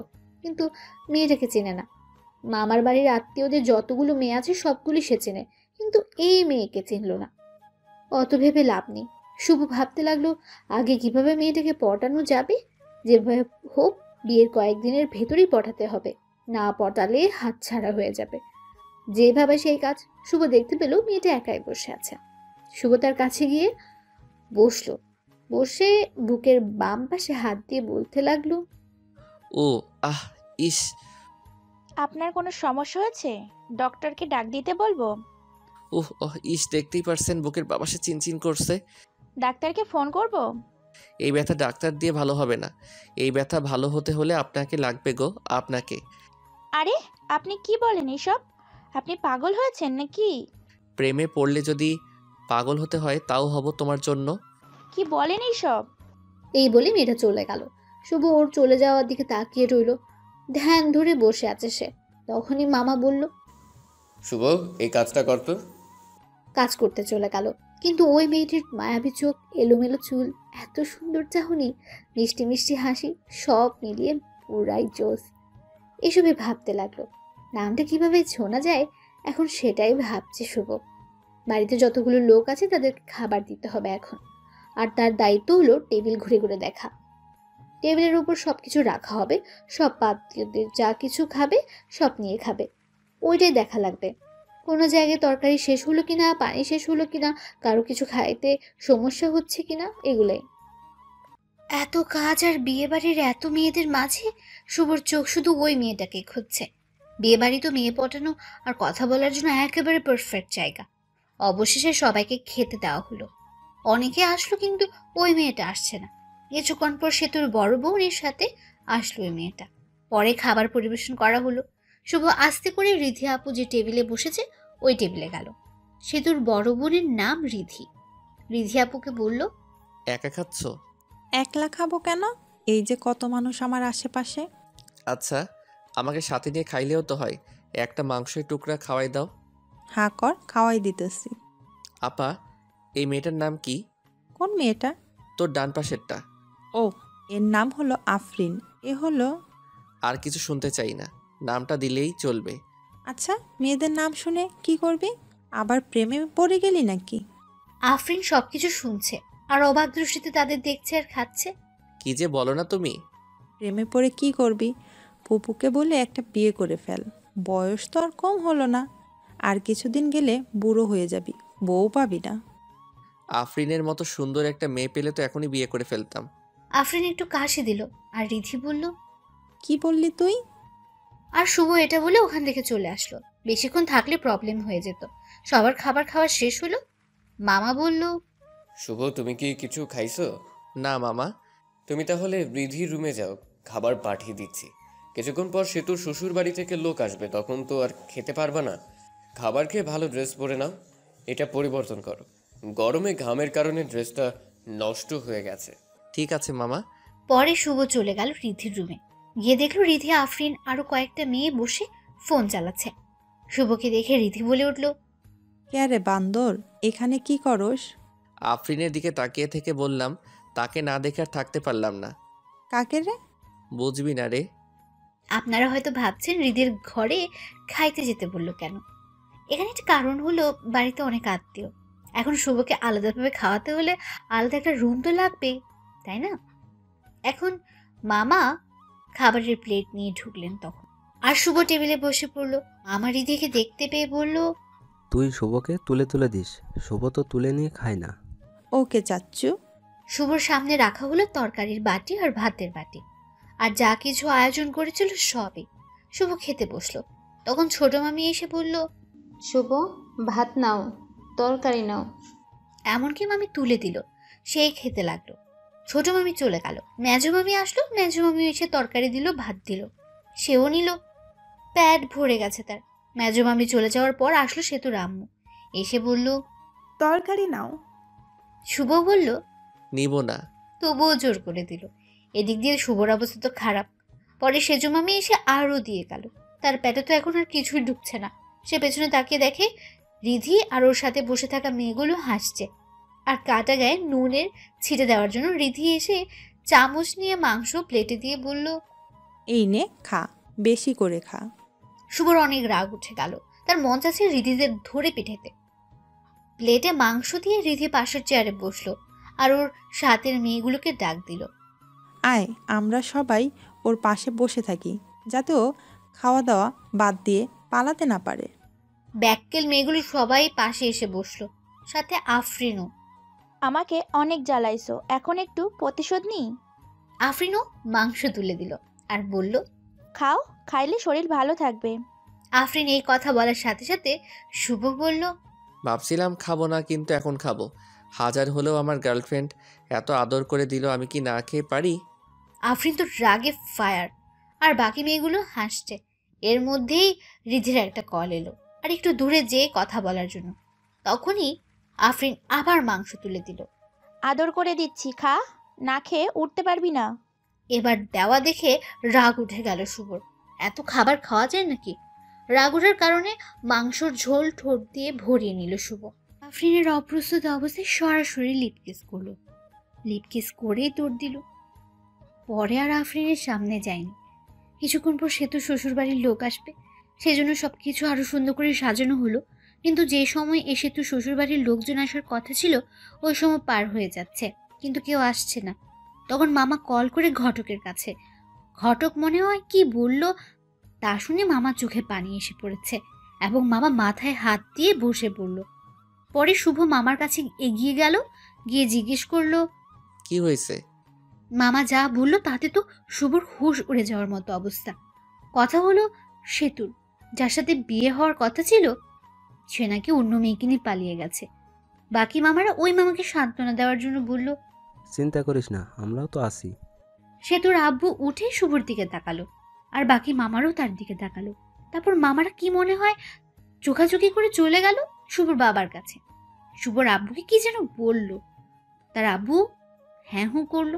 S1: কিন্তু মেয়েটাকে চেনে না। মামার বাড়ির আত্মীয়দের যতগুলো মেয়ে আছে সবগুলি সে চেনে, কিন্তু এই মেয়েকে চিনল না। অত ভেবে লাভ নেই। শুভ ভাবতে লাগলো আগে কিভাবে মেয়েটাকে পটানো যাবে। যেভাবে হোক বিয়ের কয়েকদিনের ভেতরেই পটাতে হবে, না পটালে হাতছাড়া হয়ে যাবে। যেভাবে সেই কাজ। শুভ দেখতে পেল মেয়েটা একাই বসে আছে। শুভ তার কাছে গিয়ে বসলো। বসে বুকের বাম পাশে হাত দিয়ে বলতে লাগলো,
S2: ও আহ ইস।
S10: আপনার কোনো সমস্যা হয়েছে? ডক্টরকে ডাক দিতে বলবো?
S2: ওহ ওহ ইস, দেখতেই পারছেন বুকের বাবাসে চিনচিন করছে।
S10: ডাক্তারকে ফোন করব?
S2: এই ব্যথা ডাক্তার দিয়ে ভালো হবে না। এই ব্যথা ভালো হতে হলে আপনাকে লাগবে গো, আপনাকে।
S10: আরে আপনি কি বলেন এসব? আপনি পাগল হয়েছেন নাকি?
S2: প্রেমে পড়লে যদি পাগল হতে হয় তাও হব তোমার জন্য।
S10: কি বলেন এইসব?
S1: এই বলে মেয়েটা চলে গেল। শুভ ওর চলে যাওয়ার দিকে তাকিয়ে রইল। ধ্যান ধরে বসে আছে সে। তখনই মামা বলল,
S6: শুভ এই কাজটা করতো।
S1: কাজ করতে চলে গেল। কিন্তু ওই মেয়েটির মায়াবী চোখ, এলোমেলো চুল, এত সুন্দর চাহনি, মিষ্টি মিষ্টি হাসি, সব মিলিয়ে পুরাই জোস। এসবই ভাবতে লাগলো। নামটা কিভাবে শোনা যায় এখন সেটাই ভাবছে শুভ। বাড়িতে যতগুলো লোক আছে তাদেরকে খাবার দিতে হবে এখন। আর তার দায়িত্ব হলো টেবিল ঘুরে ঘুরে দেখা। টেবিলের উপর সব কিছু রাখা হবে, সব পাত্রদের যা কিছু খাবে সব নিয়ে খাবে, ওইটাই দেখা লাগবে। কোনো জায়গায় তরকারি শেষ হলো কিনা, পানি শেষ হলো কিনা, কারো কিছু খাইতে সমস্যা হচ্ছে কিনা, এগুলাই। এত কাজ আর বিয়েবাড়ির এত মেয়েদের মাঝে শুভর চোখ শুধু ওই মেয়েটাকে খুঁজছে। বিয়েবাড়ি তো মেয়ে পটানো আর কথা বলার জন্য একেবারে পারফেক্ট জায়গা। অবশেষে সবাইকে খেতে দেওয়া হলো। অনেকে আসলো কিন্তু ওই মেয়েটা আসছে না। কিছুক্ষণ পর সেতুর বড় বোনের সাথে আসলো ওই মেয়েটা। পরে খাবার পরিবেশন করা হলো। শুভ আস্তে করে রিধি আপু যে টেবিলে বসেছে ওই টেবিলে গেল। সেতুর বড় বোনের নাম রিধি। রিধি আপুকে বলল,
S2: একা খাচ্ছ?
S11: একলা খাবো কেন? এই যে কত মানুষ আমার আশেপাশে।
S2: আচ্ছা, আমাকে সাথে নিয়ে খাইলেও তো হয়। একটা মাংসের টুকরা খাওয়াই দাও।
S11: হা কর, খাওয়াই দিতেছি।
S2: আপা, এই মেয়েটার নাম কি?
S11: কোন মেয়েটা?
S2: তোর ডান পাশেরটা।
S11: ও, এর নাম হলো আফরিন। এ হলো।
S2: আর কিছু শুনতে চাই না, নামটা দিলেই চলবে।
S11: আচ্ছা, মেয়েদের নাম শুনে কি করবি? আবার প্রেমে পড়ে গেলি নাকি?
S1: আফরিন সবকিছু শুনছে আর অবাক দৃষ্টিতে তাদের দেখছে আর খাচ্ছে।
S2: কি যে বলো না তুমি।
S11: প্রেমে পড়ে কি করবি? ফুপুকে বলে একটা বিয়ে করে ফেল। বয়স তো আর কম হলো না। আর কিছুদিন গেলে বুড়ো হয়ে যাবি, বউ পাবি না।
S2: আফরিনের মতো সুন্দর একটা মেয়ে পেলে তো এখনই বিয়ে করে ফেলতাম।
S1: আফরিন একটু কাশি দিল আর রিধি বলল,
S11: কি বললি তুই?
S1: আর শুভ এটা বলে ওখান থেকে চলে আসলো। বেশিক্ষণ থাকলে প্রবলেম হয়ে যেত। সবার খাবার খাওয়া শেষ হলো। মামা বলল,
S6: শুভ, তুমি কি কিছু খাইছো?
S2: না মামা।
S6: তুমি তাহলে রিধির রুমে যাও, খাবার পাঠিয়ে দিচ্ছি। কিছুক্ষণ পর সেতুর শ্বশুর বাড়ি থেকে লোক আসবে, তখন তো আর খেতে পারবা না। খাবার খেয়ে ভালো ড্রেস পরে নাও, এটা পরিবর্তন করো। গরমে ঘামের কারণে ড্রেসটা নষ্ট হয়ে গেছে।
S2: ঠিক আছে মামা।
S1: পরে শুভ চলে গেল রিধির রুমে। গিয়ে দেখলো রিধি, আফরিন আরো কয়েকটা মেয়ে বসে ফোন চালাচ্ছে। শুভকে দেখে রিধি বলে উঠল,
S11: কে রে বান্দর, এখানে কি করস?
S2: আফরিনের দিকে তাকিয়ে থেকে বললাম, তাকে না দেখে আর থাকতে পারলাম না।
S11: কাকে রে?
S2: বুঝবি না রে।
S1: আপনারা হয়তো ভাবছেন রিধির ঘরে খাইতে যেতে বললো কেন। এখানে একটা কারণ হলো, বাড়িতে অনেক আত্মীয়। এখন শুভকে আলাদাভাবে খাওয়াতে হলে আলাদা একটা রুম তো লাগবে, তাই না? এখন মামা খাবারের প্লেট নিয়ে ঢুকলেন তখন। আর শুভ টেবিলে বসে পড়লো। আমার রিধিকে দেখতে পেয়ে বলল,
S12: তুই শুভকে তুলে তুলে দিস, শুভ তো তুলে নিয়ে খায় না।
S11: ওকে চাচ্চু।
S1: শুভর সামনে রাখা হলো তরকারির বাটি আর ভাতের বাটি, আর যা কিছু আয়োজন করেছিল সবই। শুভ খেতে বসলো। তখন ছোট মামি এসে বলল,
S8: শুভ, ভাত নাও, তরকারি নাও।
S1: এমনকি মামি তুলে দিল। সেই খেতে লাগলো। ছোট মামি চলে গেল। মেজো মামি আসলো। মেজো মামি এসে তরকারি দিল, ভাত দিল, সেও নিল। প্যাট ভরে গেছে তার। মেজো মামি চলে যাওয়ার পর আসলো সেতুর আম্মু। এসে বলল,
S4: তরকারি নাও।
S1: শুভ বলল,
S2: নিব না।
S1: তবুও জোর করে দিল। এদিক দিয়ে শুভর অবস্থা তো খারাপ। পরে সেজো মামি এসে আরও দিয়ে গেল। তার পেটে তো এখন আর কিছুই ঢুকছে না। সে পেছনে তাকিয়ে দেখে রিধি আর ওর সাথে বসে থাকা মেয়েগুলো হাসছে। আর কাটা গায়ে নুনের ছিটে দেওয়ার জন্য রিধি এসে চামচ নিয়ে মাংস প্লেটে দিয়ে বলল,
S11: এই নে খা, বেশি করে খা।
S1: শুভর অনেক রাগ উঠে গেল। তার মন চাচ্ছে রিধিদের ধরে পিঠেতে। প্লেটে মাংস দিয়ে রিধি পাশের চেয়ারে বসলো আর ওর সাথের মেয়েগুলোকে ডাক দিল,
S11: আয়, আমরা সবাই ওর পাশে বসে থাকি, যাতে ও খাওয়া দাওয়া বাদ দিয়ে পালাতে না পারে।
S1: ব্যাক্কেল মেয়েগুলো সবাই পাশে এসে বসলো, সাথে আফরিনও।
S10: আমাকে অনেক জ্বালাইছো, এখন একটু প্রতিশোধ নিই।
S1: আফরিনও মাংস তুলে দিল আর বলল,
S10: খাও, খাইলে শরীর ভালো থাকবে।
S1: আফরিন এই কথা বলার সাথে সাথে শুভ বলল,
S2: ভাবছিলাম খাবো না, কিন্তু এখন খাবো। হাজার হলেও আমার গার্লফ্রেন্ড এত আদর করে দিল, আমি কি না খেয়ে পারি?
S1: আফরিন তো রাগে ফায়ার। আর বাকি মেয়েগুলো হাসছে। এর মধ্যেই রিধির একটা কল এলো, আর একটু দূরে যেয়ে কথা বলার জন্য। তখনই আফরিন আবার মাংস তুলে দিল।
S10: আদর করে দিচ্ছি, খা, না খেয়ে উঠতে পারবি না।
S1: এবার দেওয়া দেখে রাগ উঠে গেল শুভর। এত খাবার খাওয়া যায় নাকি? রাগ ওঠার কারণে মাংসর ঝোল ঠোঁট দিয়ে ভরিয়ে নিল শুভ। আফরিনের অপ্রস্তুত অবস্থায় সরাসরি লিপকিস করলো। লিপকিস করেই দৌড় দিল। পরে আর আফরিনের সামনে যায়নি। কিছুক্ষণ পর সেতু শ্বশুরবাড়ির লোক আসবে, সেজন্য সব কিছু আরও সুন্দর করে সাজানো হলো। কিন্তু যে সময় এ সেতু শ্বশুরবাড়ির লোকজন আসার কথা ছিল, ওই সময় পার হয়ে যাচ্ছে, কিন্তু কেউ আসছে না। তখন মামা কল করে ঘটকের কাছে। ঘটক মনে হয় কি বলল তা শুনে মামার চোখে পানি এসে পড়েছে এবং মামা মাথায় হাত দিয়ে বসে পড়ল। পরে শুভ মামার কাছে এগিয়ে গেল, গিয়ে জিজ্ঞেস করলো,
S2: কি হয়েছে?
S1: মামা যা বলল তাতে তো শুভর হুঁশ উড়ে যাওয়ার মতো অবস্থা। কথা হলো সেতুর, যার সাথে বিয়ে হওয়ার কথা ছিল, সে নাকি অন্য মেয়েকে নিয়ে পালিয়ে গেছে। বাকি মামারা ওই মামাকে সান্ত্বনা দেওয়ার জন্য বলল।
S12: চিন্তা করিস না, আমরাও তো আছি।
S1: সেতুর আব্বু উঠে শুভর দিকে তাকালো, আর বাকি মামারও তার দিকে তাকালো। তারপর মামারা কি মনে হয় চোখাচোখি করে চলে গেল শুভর বাবার কাছে। শুভর আব্বুকে কি যেন বলল, তার আব্বু হ্যাঁ হুঁ করলো।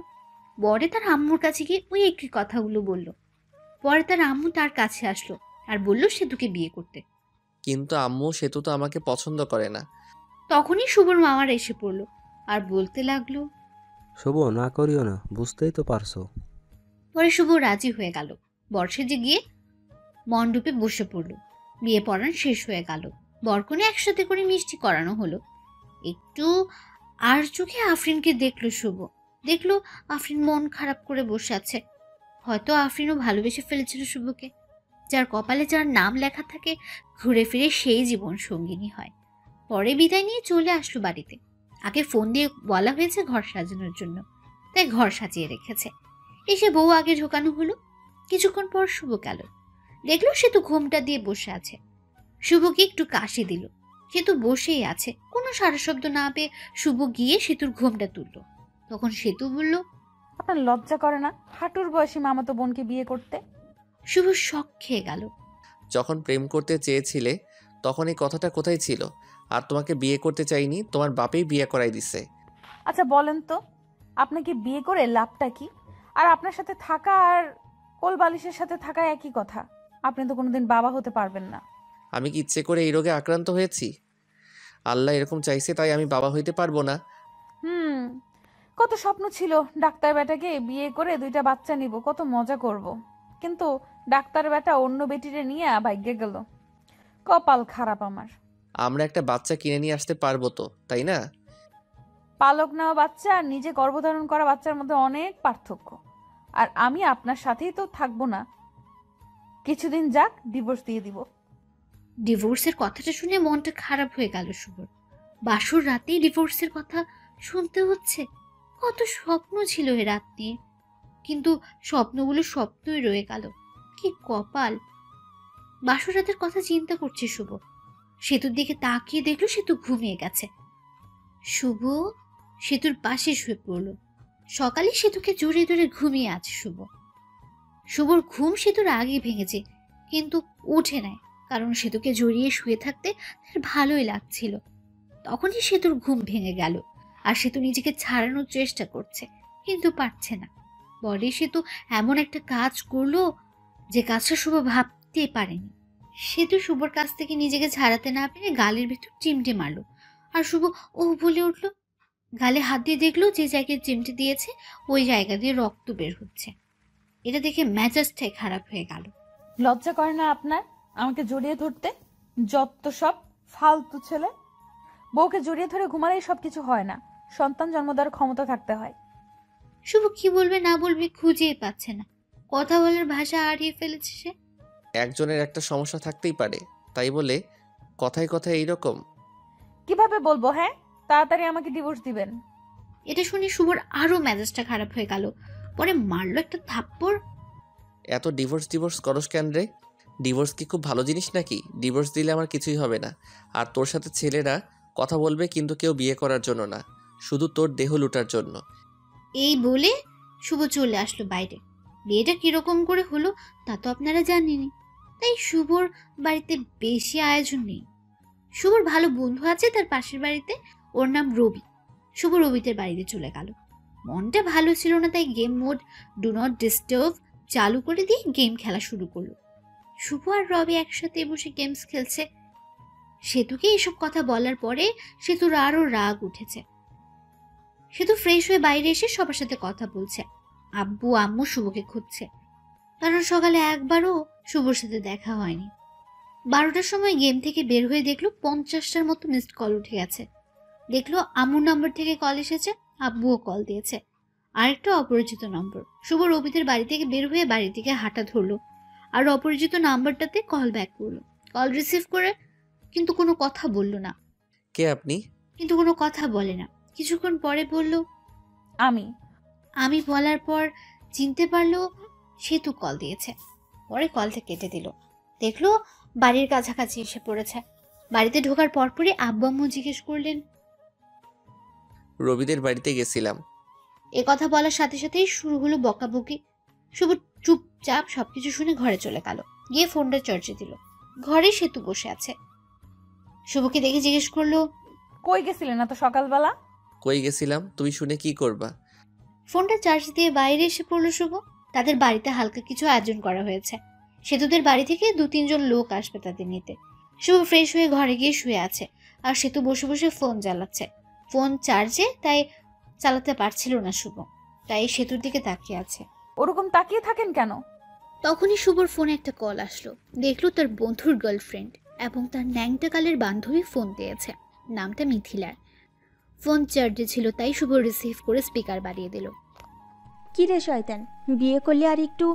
S1: পরে তার আম্মুর কাছে গিয়ে ওই একই কথাগুলো বলল। পরে তার আম্মু তার কাছে আসলো আর বলল সেতুকে বিয়ে করতে।
S2: কিন্তু আম্মু সেতু তো আমাকে পছন্দ করে না।
S1: তখনই শুভর মামারা এসে পড়লো আর বলতে লাগলো,
S12: শুভ না করিও না, বুঝতেই তো পারছো।
S1: পরে শুভ রাজি হয়ে গেল। বর্ষে গিয়ে মণ্ডপে বসে পড়লো। বিয়ে পড়ানো শেষ হয়ে গেল। বরকনে একসাথে করে মিষ্টি করানো হলো। একটু আর চোখে আফরিনকে দেখলো শুভ। দেখলো আফরিন মন খারাপ করে বসে আছে। হয়তো আফরিনও ভালোবেসে ফেলেছিল শুভকে। যার কপালে যার নাম লেখা থাকে ঘুরে ফিরে সেই জীবন সঙ্গিনী হয়। পরে বিদায় নিয়ে চলে আসলো বাড়িতে। আগে ফোন দিয়ে বলা হয়েছে ঘর সাজানোর জন্য, তাই ঘর সাজিয়ে রেখেছে। এসে বউ আগে ঢোকানো হলো। কিছুক্ষণ পর শুভ গেল। দেখলো সে তো ঘোমটা দিয়ে বসে আছে। শুভকে একটু কাশি দিল। সে তো বসেই আছে। কোনো সারা শব্দ না পেয়ে শুভ গিয়ে সেতুর ঘোমটা তুলল। তখন সেতু বলল,
S3: আপনার লজ্জা করে না হাঁটুর বয়সী মামাতো বোনকে বিয়ে করতে?
S1: শুভ শক খেয়ে গেল।
S2: যখন প্রেম করতে চেয়েছিলে তখন এই কথাটা কোথায় ছিল? আর তোমাকে বিয়ে করতে চাইনি, তোমার বাপেই বিয়ে করাই দিছে।
S3: আচ্ছা বলেন তো, আপনাকে বিয়ে করে লাভটা কি? আর আপনার সাথে থাকা আর কোল বালিশের সাথে থাকা একই কথা। আপনি তো কোনোদিন বাবা হতে পারবেন না।
S2: আমি কি ইচ্ছে করে এই রোগে আক্রান্ত হয়েছি? আল্লাহ এরকম চাইছে তাই আমি বাবা হইতে পারবো না?
S3: কত স্বপ্ন ছিল ডাক্তার বেটাকে বিয়ে করে 2টা বাচ্চা নিব, কত মজা করব। কিন্তু ডাক্তার বেটা অন্য বেটিরে নিয়ে ভাগ্যে গেল। কপাল খারাপ আমার।
S2: আমরা একটা বাচ্চা কিনে নিয়ে আসতে পারবো তো, তাই না?
S3: পালক নেওয়া বাচ্চা আর নিজে গর্ভধারণ করা বাচ্চার মধ্যে অনেক পার্থক্য। আর আমি আপনার সাথেই তো থাকবো না, কিছুদিন যাক, ডিভোর্স দিয়ে দিব।
S1: ডিভোর্সের কথাটা শুনে মনটা খারাপ হয়ে গেল শুভর। বাসর রাতেই ডিভোর্সের কথা শুনতে হচ্ছে। কত স্বপ্ন ছিল এ রাত নিয়ে, কিন্তু স্বপ্নগুলো স্বপ্নই রয়ে গেল। কি কপাল! বাসর রাতের কথা চিন্তা করছে শুভ। সেতুর দিকে তাকিয়ে দেখলো সেতু ঘুমিয়ে গেছে। শুভ সেতুর পাশে শুয়ে পড়ল। সকালে সেতুকে জড়িয়ে ধরে ঘুমিয়ে আছে শুভ। শুভর ঘুম সেতুর আগে ভেঙেছে, কিন্তু উঠে নেয়, কারণ সেতুকে জড়িয়ে শুয়ে থাকতে তার ভালোই লাগছিল। তখনই সেতুর ঘুম ভেঙে গেল, আর সেতু নিজেকে ছাড়ানোর চেষ্টা করছে, কিন্তু পারছে না। পরে সেতু এমন একটা কাজ করলো যে কাজটা শুভ ভাবতে পারেনি। সেতু শুভর কাছ থেকে নিজেকে ছাড়াতে না পেরে গালের ভেতর চিমটে মারলো, আর শুভ ও বলে উঠলো। গালে হাত দিয়ে দেখলো যে জায়গায় চিমটে দিয়েছে ওই জায়গা দিয়ে রক্ত বের হচ্ছে। এটা দেখে মেজাজটাই খারাপ হয়ে গেল।
S3: লজ্জা করে না আপনার আমাকে জড়িয়ে ধরতে? যত সব ফালতু ছেলে। বউকে জড়িয়ে ধরে ঘুমালেই সব কিছু হয় না, সন্তান জন্ম দেওয়ার ক্ষমতা থাকতে হয়।
S1: শুভ কি বলবে না বলবে খুঁজেই পাচ্ছে না। কথা বলার ভাষা হারিয়ে ফেলেছে সে।
S2: একজনের একটা সমস্যা থাকতেই পারে, তাই বলে কথায় কথায় এইরকম?
S3: কিভাবে বলবো? হ্যাঁ, তাড়াতাড়ি আমাকে ডিভোর্স দিবেন।
S1: এটা শুনে শুভর আরো মেজাজটা খারাপ হয়ে গেল। পরে মারলো একটা থাপ্পড়।
S2: এত ডিভোর্স করস কেন রে? ডিভোর্স কি খুব ভালো জিনিস নাকি? ডিভোর্স দিলে আমার কিছুই হবে না। আর তোর সাথে ছেলেরা কথা বলবে, কিন্তু কেউ বিয়ে করার জন্য না, শুধু তোর দেহ লুটার জন্য।
S1: এই বলে শুভ চলে আসলো বাইরে। বিয়েটা কিরকম করে হলো তা তো আপনারা জানেনই, তাই শুভর বাড়িতে বেশি আয়োজন নেই। শুভর ভালো বন্ধু আছে তার পাশের বাড়িতে, ওর নাম রবি। শুভ রবিদের বাড়িতে চলে গেল। মনটা ভালো ছিল না, তাই game mode do not disturb চালু করে দিয়ে গেম খেলা শুরু করলো। শুভ আর রবি একসাথে বসে গেমস খেলছে। সেতুকে এসব কথা বলার পরে সেতুর আরো রাগ উঠেছে। সেতু ফ্রেশ হয়ে বাইরে এসে সবার সাথে কথা বলছে। আব্বু আম্মু শুভকে খুঁজছে, কারণ সকালে একবারও শুভর সাথে দেখা হয়নি। 12টার সময় গেম থেকে বের হয়ে দেখলো 50টার মতো মিসড কল উঠে গেছে। দেখলো আম্মুর নাম্বার থেকে কল এসেছে, আব্বুও কল দিয়েছে। আরেকটা অপরিচিত নম্বর। শুভ রবিদের বাড়ি থেকে বের হয়ে বাড়ি থেকে হাঁটা ধরলো, আর অপরিচিত নাম্বারটাতে কল ব্যাক করলো। কল রিসিভ করে কিন্তু কোনো কথা বলল না।
S2: কে আপনি?
S1: কিন্তু কোনো কথা বলে না। কিছুক্ষণ পরে বলল,
S3: আমি।
S1: আমি বলার পর চিনতে পারলো সেতু কল দিয়েছে। পরে কলটা কেটে দিল। দেখলো বাড়ির কাছাকাছি এসে পড়েছে। বাড়িতে ঢোকার পরপরই আব্বু আম্মু জিজ্ঞেস করলেন,
S2: রবিদের বাড়িতে গেছিলাম।
S1: এ কথা বলার সাথে সাথেই শুরু হলো বকাবকি। শুভ চুপচাপ সবকিছু শুনে ঘরে চলে গেল। গিয়ে ফোনটা চার্জে দিল। ঘরে সেতু বসে আছে। শুভকে দেখে জিজ্ঞেস করলো,
S3: কই গেছিলেন এত সকালবেলা?
S2: কই গেছিলাম তুমি শুনে কি করবা?
S1: ফোনটা চার্জ দিয়ে বাইরে এসে পড়লো শুভ। তাদের বাড়িতে হালকা কিছু আয়োজন করা হয়েছে। সেতুদের বাড়ি থেকে 2-3 জন লোক আসবে তাদের নিতে। শুভ ফ্রেশ হয়ে ঘরে গিয়ে শুয়ে আছে, আর সেতু বসে বসে ফোন চালাচ্ছে। ফোন চার্জে, তাই চালাতে পারছিল না শুভ, তাই সেতুর দিকে তাকিয়ে আছে।
S3: ওরকম তাকিয়ে থাকেন কেন?
S1: তখনই শুভর ফোনে একটা কল আসলো। দেখলো তার বন্ধুর গার্লফ্রেন্ড এবং তার ন্যাংটা কালের বান্ধবী ফোন দিয়েছে। নামটা মিথিলার। ফোন চার্জে ছিল, তাই শুভ রিসিভ করে স্পিকার বাড়িয়ে দিল।
S7: কি রে শয়তান, বিয়ে করলে আর একটু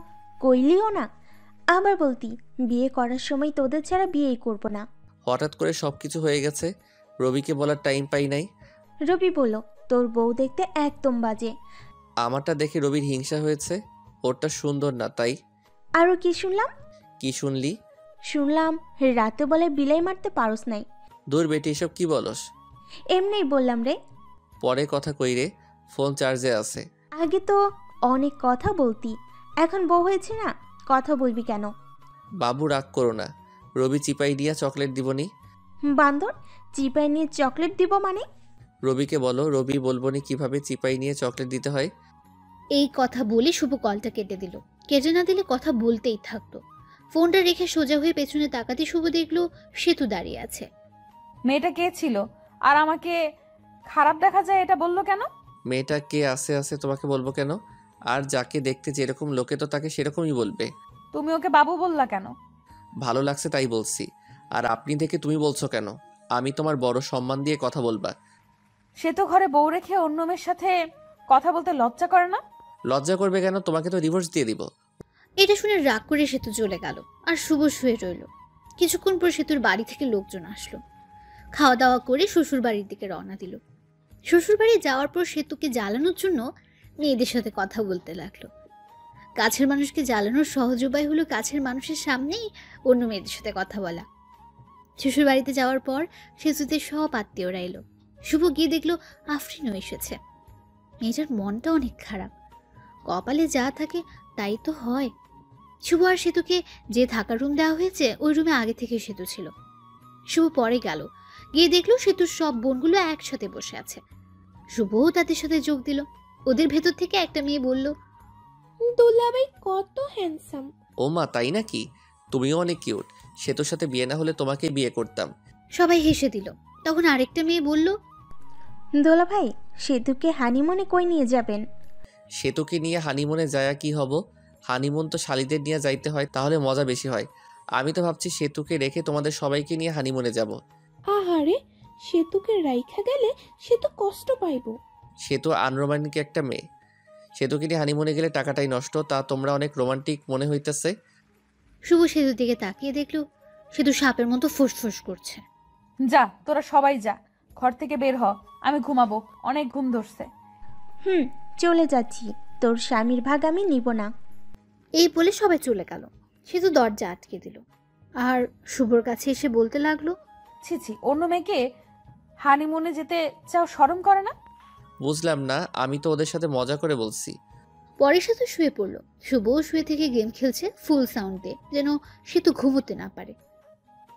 S7: কইলিও না? আবার বলতি বিয়ে করার সময় তোদের ছাড়া বিয়েই করব না।
S2: হঠাৎ করে সবকিছু হয়ে গেছে, রবিকে বলার টাইম পাই নাই।
S7: রবি বলল তোর বউ দেখতে একদম বাজে।
S2: আমারটা দেখে রবির হিংসা হয়েছে, ওরটা সুন্দর না তাই।
S7: আরও কি শুনলাম?
S2: কি শুনলি?
S7: শুনলাম রাতে বলে বিলাই মারতে পারস নাই।
S2: দূর বেটি, এসব কি বলস?
S7: এমনিই বললাম রে।
S2: পরে কথা কই রে, ফোন চার্জে আছে।
S7: আগে তো অনেক কথা বলতি, এখন বউ হয়েছে না, কথা বলবি কেন?
S2: বাবু রাগ করো না, রবি চিপাই দিয়া চকলেট দিবনি।
S7: বান্দর, চিপাই নিয়ে চকলেট দিব মানে?
S2: রবিকে বলো, রবি বলবনি কিভাবে চিপাই নিয়ে চকলেট দিতে হয়।
S1: এই কথা বলে শুভ কলটা কেটে দিল। কেটে না দিলে কথা বলতেই থাকতো। ফোনটা রেখে সোজা হয়ে পেছনে তাকাতে শুভ দেখলো সেতু দাঁড়িয়ে আছে।
S3: মেয়েটা কে ছিল আর আমাকে খারাপ দেখা যায় এটা বললো কেন?
S2: মেয়েটা কে আছে আছে তোমাকে বলবো কেন? আর যাকে দেখতে যেরকম লোকে তো তাকে সেরকমই বলবে।
S3: তুমি ওকে বাবু বললা কেন?
S2: ভালো লাগছে তাই বলছি। আর আপনি দেখে তুমি বলছো কেন? আমি তোমার বড় সম্মান দিয়ে কথা বলবা।
S3: সে তো ঘরে বউ রেখে অন্য মেয়ের সাথে কথা বলতে লজ্জা করে না?
S2: লজ্জা করবে কেন? তোমাকে তো ডিভোর্স দিয়ে দিব।
S1: এটা শুনে রাগ করে সেতু চলে গেল, আর শুভ শুয়ে রইল। কিছুক্ষণ পর সেতুর বাড়ি থেকে লোকজন আসলো। খাওয়া দাওয়া করে শ্বশুর বাড়ির দিকে রওনা দিল। শ্বশুর বাড়ি যাওয়ার পর সেতুকে জ্বালানোর জন্য মেয়েদের সাথে কথা বলতে লাগলো। কাছের মানুষকে জ্বালানোর সহজ উপায় হলো কাছের মানুষের সামনেই অন্য মেয়েদের সাথে কথা বলা। শ্বশুর বাড়িতে যাওয়ার পর সেতুতে সব আত্মীয়রা এলো। শুভ গিয়ে দেখলো আফরিনও এসেছে। মেয়েটার মনটা অনেক খারাপ। কপালে যা থাকে তাই তো হয়। শুভ আর সেতুকে যে থাকার রুম দেওয়া হয়েছে ওই রুমে আগে থেকে সেতু ছিল। শুভ পরে গেল, গিয়ে দেখলো সেতুর সব বোনগুলো একসাথে বসে আছে। শুভও তাদের সাথে যোগ দিল। ওদের ভেতর থেকে একটা মেয়ে বলল,
S9: দুলাভাই কত হ্যান্ডসাম।
S2: ও মা, তাই নাকি? তুমিও অনেক কিউট। সেতুর সাথে বিয়ে না হলে তোমাকে বিয়ে করতাম।
S1: সবাই হেসে দিল। তখন আরেকটা মেয়ে বলল,
S7: দোলা ভাই, সেতুকে হানিমুনে কই নিয়ে যাবেন?
S2: সেতুকে নিয়ে হানিমুনে যায়া কি হব? হানিমুন তো শালিদের নিয়ে যাইতে হয়, তাহলে মজা বেশি হয়। আমি তো ভাবছি সেতুকে রেখে তোমাদের সবাইকে নিয়ে হানিমুনে যাব।
S9: আহারে, সেতুকে রাইখা গেলে সে তো কষ্ট পাইবো।
S2: সেতু আনরোমান্টিক একটা মেয়ে। সেতুকে নিয়ে হানিমুনে গেলে টাকাটাই নষ্ট। তা তোমরা অনেক রোমান্টিক মনে হইতেছে।
S1: শুভ সেতুর দিকে তাকিয়ে দেখলো সেতু সাপের মতো ফুসফুস করছে।
S3: যা, তোরা সবাই যা, ঘর থেকে বের হ, আমি ঘুমাবো, অনেক ঘুম ধরছে।
S7: চলে যাচ্ছি, তোর স্বামীর ভাগ আমি নিব না।
S1: এই বলে সবাই চলে গেল। সেতু দরজা আটকে দিল আর শুভর কাছে এসে বলতে লাগলো,
S3: ছি ছি, অন্য মেয়েকে হানিমুনে যেতে চাও, শরম করে না?
S2: বুঝলাম না, আমি তো ওদের সাথে মজা করে বলছি।
S1: পরে সেতু শুয়ে পড়লো। শুভও শুয়ে থেকে গেম খেলছে ফুল সাউন্ড দিয়ে, যেন সেতু ঘুমোতে না পারে।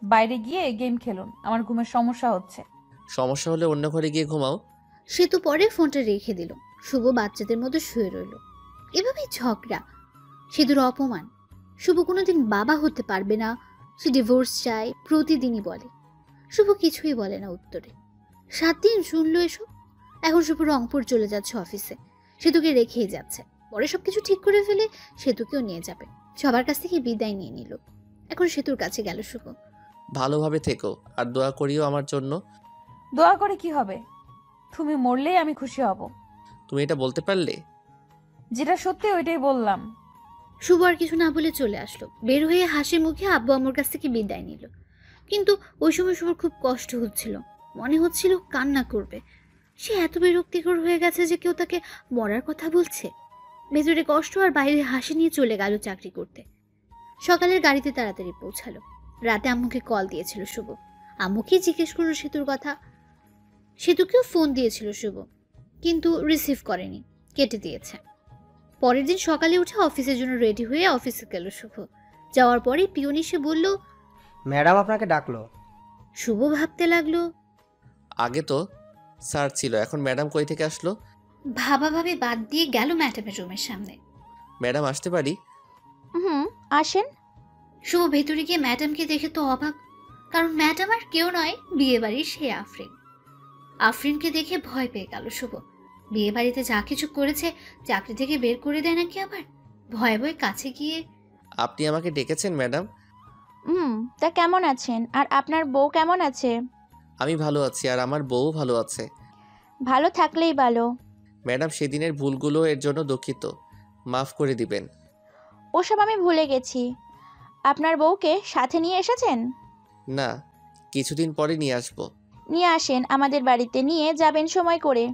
S3: বাইরে গিয়ে গেম খেলুন, আমার ঘুমের সমস্যা হচ্ছে।
S2: সমস্যা হলে অন্য ঘরে গিয়ে ঘুমাও।
S1: সেতু পরে ফোনটা রেখে দিল। শুভ বাচ্চাদের মতো শুয়ে রইল। এভাবেই ঝগড়া, সেতুর অপমান। শুভ কোনোদিন বাবা হতে পারবে না, সে ডিভোর্স চায় প্রতিদিনই বলে। শুভ কিছুই বলে না উত্তরে। 7 দিন শুনলো এসব। এখন শুভ রংপুর চলে যাচ্ছে অফিসে, সেতুকে রেখেই যাচ্ছে। পরে সবকিছু ঠিক করে ফেলে সেতুকেও নিয়ে যাবে। সবার কাছ থেকে বিদায় নিয়ে নিল। এখন সেতুর কাছে গেল শুভ।
S2: ভালোভাবে থেকো আর দোয়া করিও আমার জন্য।
S3: দোয়া করে কি হবে? তুমি মরলেই আমি খুশি হব।
S2: তুমি এটা বলতে পারলে?
S3: যেটা সত্যি ওইটাই বললাম।
S1: শুভ আর কিছু না বলে চলে আসলো। বের হয়ে হাসি মুখে আব্বু আম্মুর কাছ থেকে বিদায় নিল। কিন্তু ওই সময় শুভর খুব কষ্ট হচ্ছিল, মনে হচ্ছিল কান্না করবে। সে এত বিরক্তিকর হয়ে গেছে যে কেউ তাকে মরার কথা বলছে। ভেতরে কষ্ট আর বাইরে হাসি নিয়ে চলে গেল চাকরি করতে। সকালের গাড়িতে তাড়াতাড়ি পৌঁছালো। রাতে আম্মুকে কল দিয়েছিল শুভ। আম্মুকে জিজ্ঞেস করলো সেতুর কথা। সেতুকেও ফোন দিয়েছিল শুভ, কিন্তু রিসিভ করেনি, কেটে দিয়েছে। পরের দিন সকালে উঠে অফিসের জন্য রেডি হয়ে অফিসে গেল শুভ। যাওয়ার পরে পিয়ন এসে বলল,
S13: ম্যাডাম আপনাকে ডাকলো।
S1: শুভ ভাবতে লাগলো,
S2: আগে তো স্যার ছিল, এখন ম্যাডাম কই থেকে আসলো?
S1: ভাবাভাবি বাদ দিয়ে গেল ম্যাডামের রুমের সামনে।
S2: ম্যাডাম আসতে পারি?
S10: আসেন।
S1: শুভ ভেতরে গিয়ে ম্যাডামকে দেখে তো অবাক, কারণ ম্যাডাম আর কেউ নয়, বিয়ে বাড়ির সে আফরিন। আফরিনকে দেখে ভয় পেয়ে গেল শুভ। বিয়ে বাড়িতে যা কিছু করেছে চাকরি থেকে বের করে দেয় নাকি আবার। ভয়ে ভয়ে কাছে গিয়ে,
S2: আপনি আমাকে ডেকেছেন ম্যাডাম?
S10: তা কেমন আছেন? আর আপনার বউ কেমন আছে?
S2: আমি ভালো আছি, আর আমার বউ ভালো আছে।
S10: ভালো থাকলেই ভালো।
S2: ম্যাডাম, সেদিনের ভুলগুলো এর জন্য দুঃখিত, মাফ করে দিবেন।
S10: ওসব আমি ভুলে গেছি। আপনার বউকে সাথে নিয়ে এসেছেন?
S2: না, কিছুদিন পরে নিয়ে আসবো।
S10: নিয়ে আসেন, আমাদের বাড়িতে নিয়ে যাবেন সময় করে।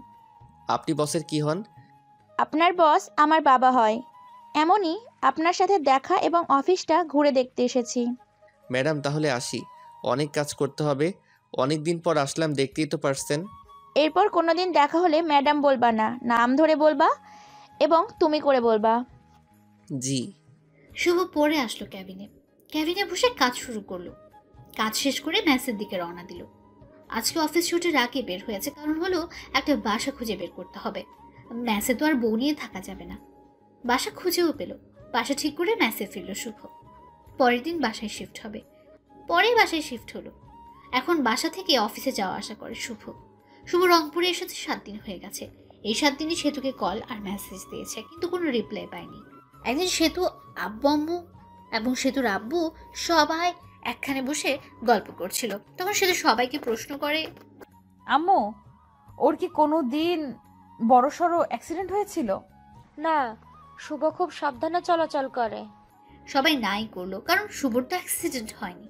S2: আপনি বসের কি হন?
S10: আপনার বস আমার বাবা হয়। এমনই আপনার সাথে দেখা এবং অফিসটা ঘুরে দেখতে এসেছি।
S2: ম্যাডাম, তাহলে আসি, অনেক কাজ করতে হবে। অনেক দিন পর আসলাম, দেখতেই তো পারছেন।
S10: এরপর কোনোদিন দেখা হলে ম্যাডাম বলবা না, নাম ধরে বলবা এবং তুমি করে বলবা।
S2: জি।
S1: শুভ পরে আসলো ক্যাবিনে। ক্যাবিনে বসে কাজ শুরু করলো। কাজ শেষ করে ম্যাচের দিকে রওনা দিল। আজকে অফিস ছুটির আগে বের হয়েছে, কারণ হলো একটা বাসা খুঁজে বের করতে হবে। ম্যাচে তো আর বউ নিয়ে থাকা যাবে না। বাসা খুঁজেও পেল। বাসা ঠিক করে ম্যাচে ফিরল শুভ। পরের দিন বাসায় শিফট হবে। পরে বাসায় শিফট হলো। এখন বাসা থেকে অফিসে যাওয়া আসা করে শুভ। শুভ রংপুরে এসেছে 7 দিন হয়ে গেছে। এই 7 দিনই সেতুকে কল আর মেসেজ দিয়েছে, কিন্তু কোনো রিপ্লাই পায়নি। একদিন সেতু, আব্বু আম্মু এবং সেতুর আব্বু সবাই একখানে বসে গল্প করছিল। তখন সেতু সবাইকে প্রশ্ন করে,
S3: আম্মু, ওর কি কোনো দিন বড়সড় অ্যাক্সিডেন্ট হয়েছিল?
S5: না, শুভ খুব সাবধানে চলাচল করে।
S1: সবাই নাই করলো, কারণ শুভর তো অ্যাক্সিডেন্ট হয়নি।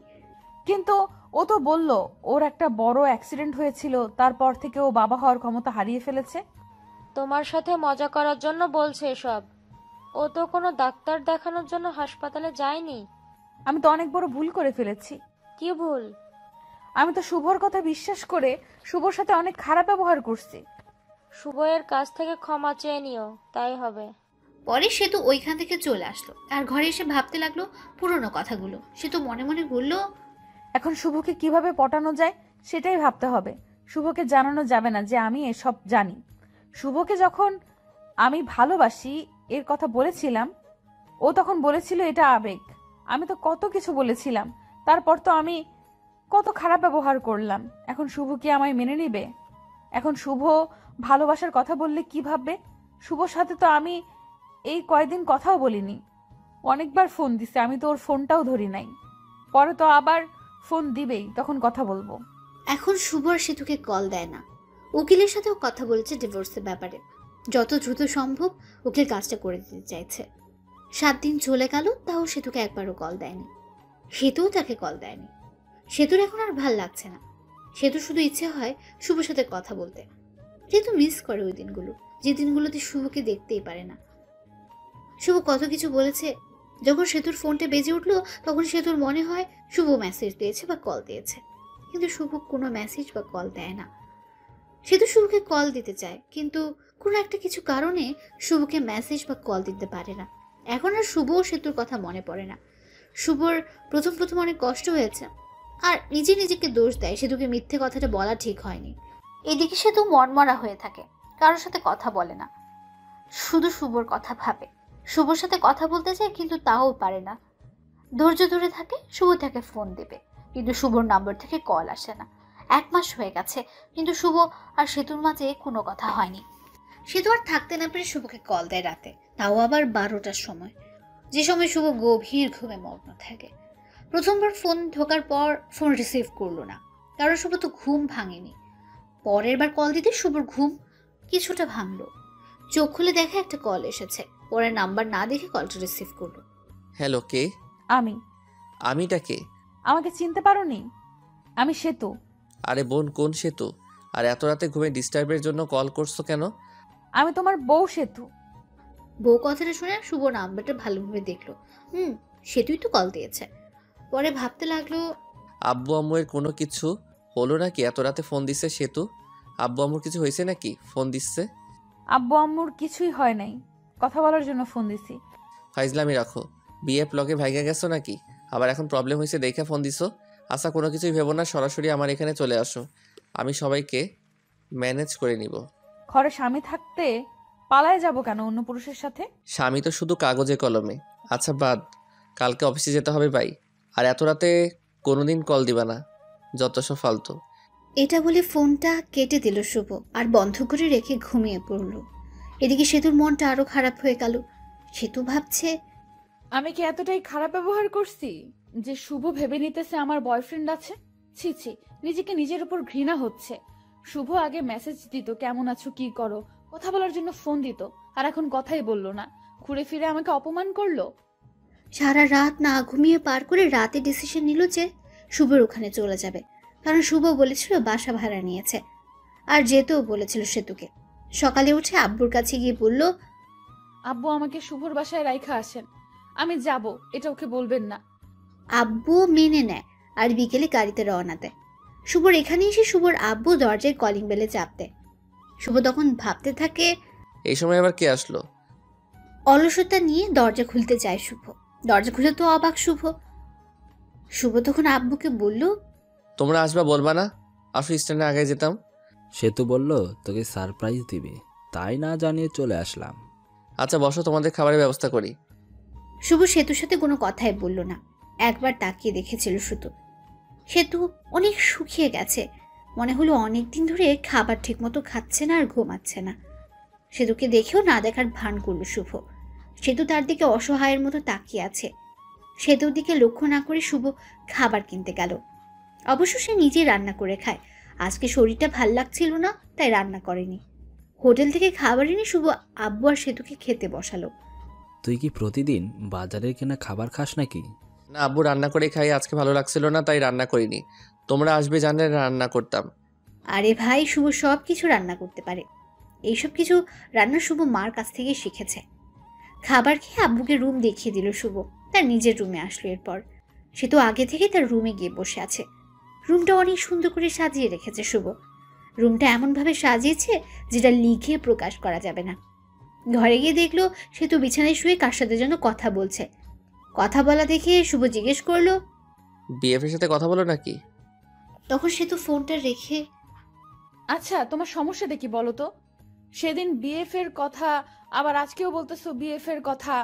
S3: কিন্তু ও তো বলল ওর একটা বড় অ্যাক্সিডেন্ট হয়েছিল, তারপর থেকে ও বাবা হওয়ার ক্ষমতা হারিয়ে ফেলেছে।
S5: তোমার সাথে মজা করার জন্য বলছে এসব। ও তো কোনো ডাক্তার দেখানোর জন্য হাসপাতালে যায়নি।
S3: আমি তো অনেক বড় ভুল করে ফেলেছি।
S5: কি ভুল?
S3: আমি তো শুভর কথা বিশ্বাস করে শুভর সাথে অনেক খারাপ ব্যবহার করছি।
S5: শুভ এর কাছ থেকে ক্ষমা চেয়ে নিও, তাই হবে।
S1: পরে সেতু ওইখান থেকে চলে আসলো আর ঘরে এসে ভাবতে লাগলো পুরনো কথাগুলো। সেতু মনে মনে বলল,
S3: এখন শুভকে কিভাবে পটানো যায় সেটাই ভাবতে হবে। শুভকে জানানো যাবে না যে আমি এসব জানি। শুভকে যখন আমি ভালোবাসি এর কথা বলেছিলাম, ও তখন বলেছিল এটা আবেগ। আমি তো কত কিছু বলেছিলাম, তারপর তো আমি কত খারাপ ব্যবহার করলাম। এখন শুভ কি আমায় মেনে নিবে? এখন শুভ ভালোবাসার কথা বললে কি ভাববে? শুভর সাথে তো আমি এই কয়েকদিন কথাও বলিনি। অনেকবার ফোন দিছে, আমি তো ওর ফোনটাও ধরি নাই। পরে তো আবার ফোন দিবেই, তখন কথা বলবো।
S1: এখন শুভ আর সেতুকে কল দেয় না। উকিলের সাথেও কথা বলেছে ডিভোর্সের ব্যাপারে। যত দ্রুত সম্ভব উকিল কাজটা করে দিতে চাইছে। 7 দিন চলে গেল, তাও সেতুকে একবারও কল দেয়নি। সেতুও তাকে কল দেয়নি। সেতুর এখন আর ভাল লাগছে না। সেতু শুধু ইচ্ছে হয় শুভর সাথে কথা বলতে। সেতু মিস করে ওই দিনগুলো, যে দিনগুলোতে শুভকে দেখতেই পারে না। শুভ কত কিছু বলেছে। যখন সেতুর ফোনটা বেজে উঠলো, তখন সেতুর মনে হয় শুভ মেসেজ দিয়েছে বা কল দিয়েছে, কিন্তু শুভ কোনো মেসেজ বা কল দেয় না। সেতু শুভকে কল দিতে চায়, কিন্তু কোনো একটা কিছু কারণে শুভকে মেসেজ বা কল দিতে পারে না। এখন আর শুভ ও সেতুর কথা মনে পড়ে না। শুভর প্রথম প্রথম অনেক কষ্ট হয়েছে, আর নিজে নিজেকে দোষ দেয় সেতুকে মিথ্যে কথাটা বলা ঠিক হয়নি। এদিকে সেতু মনমরা হয়ে থাকে, কারোর সাথে কথা বলে না, শুধু শুভর কথা ভাবে। শুভর সাথে কথা বলতে চায়, কিন্তু তাও পারে না। ধৈর্য ধরে থাকে, শুভ তাকে ফোন দেবে, কিন্তু শুভর নাম্বার থেকে কল আসে না। 1 মাস হয়ে গেছে, কিন্তু শুভ আর সেতুর মাঝে কোনো কথা হয়নি। সেতু আর থাকতে না পেরে শুভকে কল দেয় রাতে, তাও আবার 12টার সময়, যে সময় শুভ গভীর ঘুমে মগ্ন থাকে। প্রথমবার ফোন ঢোকার পর ফোন রিসিভ করলো না, কারণ শুভ তো ঘুম ভাঙেনি। পরের বার কল দিতে শুভর ঘুম কিছুটা ভাঙলো। চোখ খুলে দেখে একটা কল এসেছে। পরে নাম্বার না দেখে কলটা রিসিভ করলো।
S2: হ্যালো, কে?
S3: আমিটা
S2: কে?
S3: আমাকে চিনতে পারোনি? আমি সেতু।
S2: আরে বোন, কোন সেতু? আর এত রাতে ঘুমে ডিস্টার্বের জন্য কল করছো কেন?
S3: আমি তোমার বউ সেতু।
S1: বউ কথাটা শুনে শুভ নাম্বারটা ভালোভাবে দেখলো। সেতুই তো কল দিয়েছে। পরে ভাবতে লাগলো,
S2: আব্বু আম্মুয়ের কোনো কিছু হলো নাকি এত রাতে ফোন দিচ্ছে সেতু? আব্বু আম্মুর কিছু হয়েছে নাকি ফোন দিচ্ছে?
S3: আব্বু আম্মুর কিছুই হয় নাই, কথা বলার জন্য ফোন দিছি।
S2: ফাইজলামি রাখো। বিএফ লগে ভাইগা গেছো নাকি? আবার এখন প্রবলেম হয়েছে দেখে ফোন দিছো? আচ্ছা কোনো কিছুই ভেবো না, সরাসরি আমার এখানে চলে আসো, আমি সবাইকে ম্যানেজ করে নিব।
S3: ঘরে স্বামী থাকতে পালায় যাব কেন অন্য পুরুষের সাথে?
S2: স্বামী তো শুধু কাগজে কলমে। আচ্ছা বাদ, কালকে অফিসে যেতে হবে ভাই। আর এত রাতে কোনোদিন কল দিবা না, যত সব ফালতু।
S1: এটা বলে ফোনটা কেটে দিল শুভ আর বন্ধ করে রেখে ঘুমিয়ে পড়ল। এদিকে সেতুর মনটা আরো খারাপ হয়ে গেল। সেতু ভাবছে,
S3: আমি কি এতটাই খারাপ ব্যবহার করছি যে শুভ ভেবে নিতেছে আমার বয়ফ্রেন্ড আছে? ছি ছি, নিজেকে নিজের উপর ঘৃণা হচ্ছে। শুভ আগে মেসেজ দিত, কেমন আছো, কি করো, কথা বলার জন্য ফোন দিত, আর এখন কথাই বললো না, ঘুরে ফিরে আমাকে অপমান করলো।
S1: সারা রাত না ঘুমিয়ে পার করে রাতে ডিসিশন নিল যে শুভর ওখানে চলে যাবে। কারণ শুভ বলেছিল বাসা ভাড়া নিয়েছে, আর যেতেও বলেছিল সেতুকে। সকালে উঠে আব্বুর কাছে গিয়ে বলল,
S3: আব্বু আমাকে শুভর বাসায় রাইখা আসেন, আমি যাব, এটা ওকে বলবেন না।
S1: আব্বু মেনে নেয় আর বিকেলে গাড়িতে রওনা দেয়। শুভর এখানে এসে শুভর আব্বু দরজায় কলিং বেলে চাপ দেয়। শুভ তখন ভাবতে থাকে,
S2: এই সময় আবার কে আসলো?
S1: অলসতা নিয়ে দরজা খুলতে যায় শুভ। দরজা খুলে তো অবাক শুভ। শুভ তখন আব্বুকে বলল,
S2: তোমরা আসবা বলবা না? আসো, স্ট্যান্ডে আগে যেতাম।
S12: সেতু বলল তোকে সারপ্রাইজ দিবে, তাই না জানিয়ে চলে আসলাম।
S2: আচ্ছা বসো, তোমাদের খাবারের ব্যবস্থা করি।
S1: শুভ সেতুর সাথে কোনো কথাই বলল না। একবার তাকিয়ে দেখেছিল শুধু। সেতু অনেক শুকিয়ে গেছে। মনে হলো অনেকদিন ধরে খাবার ঠিকমতো খাচ্ছে না আর ঘুমাচ্ছে না। সেতুকে দেখেও না দেখার ভান করল শুভ। সেতু তার দিকে অসহায়ের মতো তাকিয়ে আছে। সেতুর দিকে লক্ষ্য না করে শুভ খাবার কিনতে গেল। অবশ্য সে নিজেই রান্না করে খায়। আজকে শরীরটা ভাল লাগছিল না, তাই রান্না করেনি। হোটেল থেকে খাবার এনে শুভ আব্বু আর সেতুকে খেতে বসালো।
S12: তুই কি প্রতিদিন বাজারের কেনা খাবার খাস নাকি?
S2: না আব্বু রান্না করে খাই, আজকে ভালো লাগছিল না তাই রান্না করিনি। তোমরা আসবে জানলে রান্না করতাম।
S1: আরে ভাই, শুভ সব কিছু রান্না করতে পারে। এইসব কিছু রান্না শুভ মার কাছ থেকে শিখেছে। খাবার খেয়ে আব্বুকে রুম দেখিয়ে দিল শুভ। তার নিজের রুমে আসলো। এরপর সে তো আগে থেকে তার রুমে গিয়ে বসে আছে। রুমটা অনেক সুন্দর করে সাজিয়ে রেখেছে শুভ। রুমটা এমনভাবে সাজিয়েছে যেটা লিখে প্রকাশ করা যাবে না। ঘরে গিয়ে দেখলো সে তো বিছানায় শুয়ে কার সাথে যেন কথা বলছে। কথা বলা দেখে শুভ জিজ্ঞেস করলো,
S2: বিএফ এর সাথে কথা বলো নাকি?
S1: তখন সে তো ফোনটা রেখে,
S3: আচ্ছা তোমার সমস্যাটা কি বলো তো? সেদিন বিএফ এর কথা, আবার আজকেও বলতেছো বিএফ এর কথা।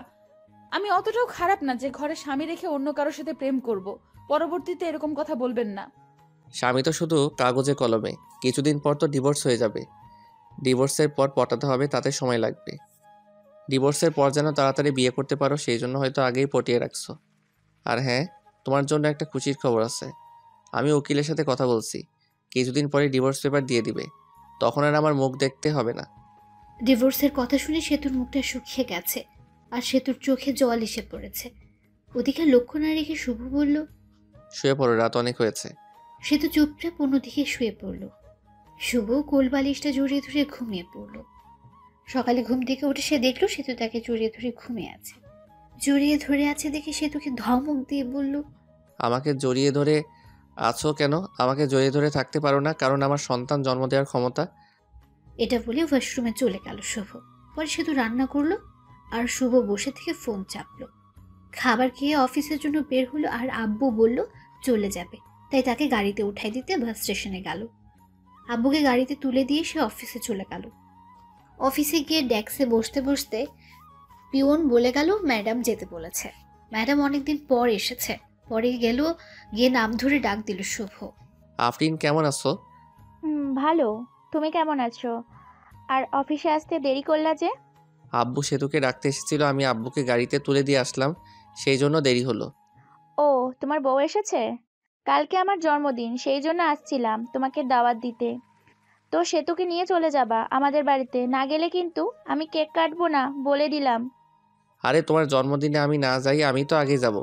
S3: আমি অতটাও খারাপ না যে ঘরে স্বামী রেখে অন্য কারোর সাথে প্রেম করব। পরবর্তীতে এরকম কথা বলবেন না।
S2: স্বামী তো শুধু কাগজে কলমে, কিছুদিন পর তো ডিভোর্স হয়ে যাবে। ডিভোর্সের পর পটাতে হবে, তাতে সময় লাগবে। ডিভোর্সের পর যেন তাড়াতাড়ি বিয়ে করতে পারো সেই জন্য হয়তো আগেই পটিয়ে রাখছো। আর হ্যাঁ, তোমার জন্য একটা খুশির খবর আছে। আমি উকিলের সাথে কথা বলছি, কিছুদিন পরে ডিভোর্স পেপার দিয়ে দিবে। তখন আর আমার মুখ দেখতে হবে না।
S1: ডিভোর্সের কথা শুনে সেতুর মুখটা শুকিয়ে গেছে আর সেতুর চোখে জল এসে পড়েছে। ওদিকে লক্ষ্য না রেখে শুভ বলল,
S2: শুয়ে পড়ো, রাত অনেক হয়েছে।
S1: সেতু চুপচাপ অন্যদিকে শুয়ে পড়ল। শুভ কোলবালিশটা জড়িয়ে ধরে ঘুমিয়ে পড়ল। সকালে ঘুম থেকে উঠে সে দেখলো সেতু তাকে জড়িয়ে ধরে ঘুমিয়ে আছে। জড়িয়ে ধরে আছে দেখে সেতুকে ধমক দিয়ে বলল,
S2: আমাকে জড়িয়ে ধরে আছো কেন? আমাকে জড়িয়ে ধরে থাকতে পারো না, কারণ আমার সন্তান জন্ম দেওয়ার ক্ষমতা।
S1: এটা বলে ওয়াশরুমে চলে গেল শুভ। পরে সেতু রান্না করলো আর শুভ বসে থেকে ফোন চাপলো। খাবার খেয়ে অফিসের জন্য বের হলো আর আব্বু বলল চলে যাবে, তাই তাকে গাড়িতে উঠাই দিতে বাস স্টেশনে গেল। আব্বুকে গাড়িতে তুলে দিয়ে সে অফিসে চলে গেল। অফিসে গিয়ে ডেস্কে বসতে বসতে পিওন বলে গেল ম্যাডাম যেতে বলেছে। ম্যাডাম অনেকদিন পর এসেছে। পরে গিয়ে নাম ধরে ডাক দিল শুভ।
S2: আফরিন কেমন আছো?
S10: ভালো, তুমি কেমন আছো? আর অফিসে আসতে দেরি করলা যে?
S2: আব্বু সেতুকে ডাকতে এসেছিল, আমি আব্বুকে গাড়িতে তুলে দিয়ে আসলাম, সেই জন্য দেরি হলো।
S10: ও, তোমার বউ এসেছে? কালকে আমার জন্মদিন, সেই জন্য আসছিলাম তোমাকে দাওয়াত দিতে। তো সেতুকে নিয়ে চলে যাবা আমাদের বাড়িতে, না গেলে কিন্তু আমি কেক কাটবো না, বলে দিলাম।
S2: আরে তোমার জন্মদিনে আমি না যাই, আমি তো আগে যাব।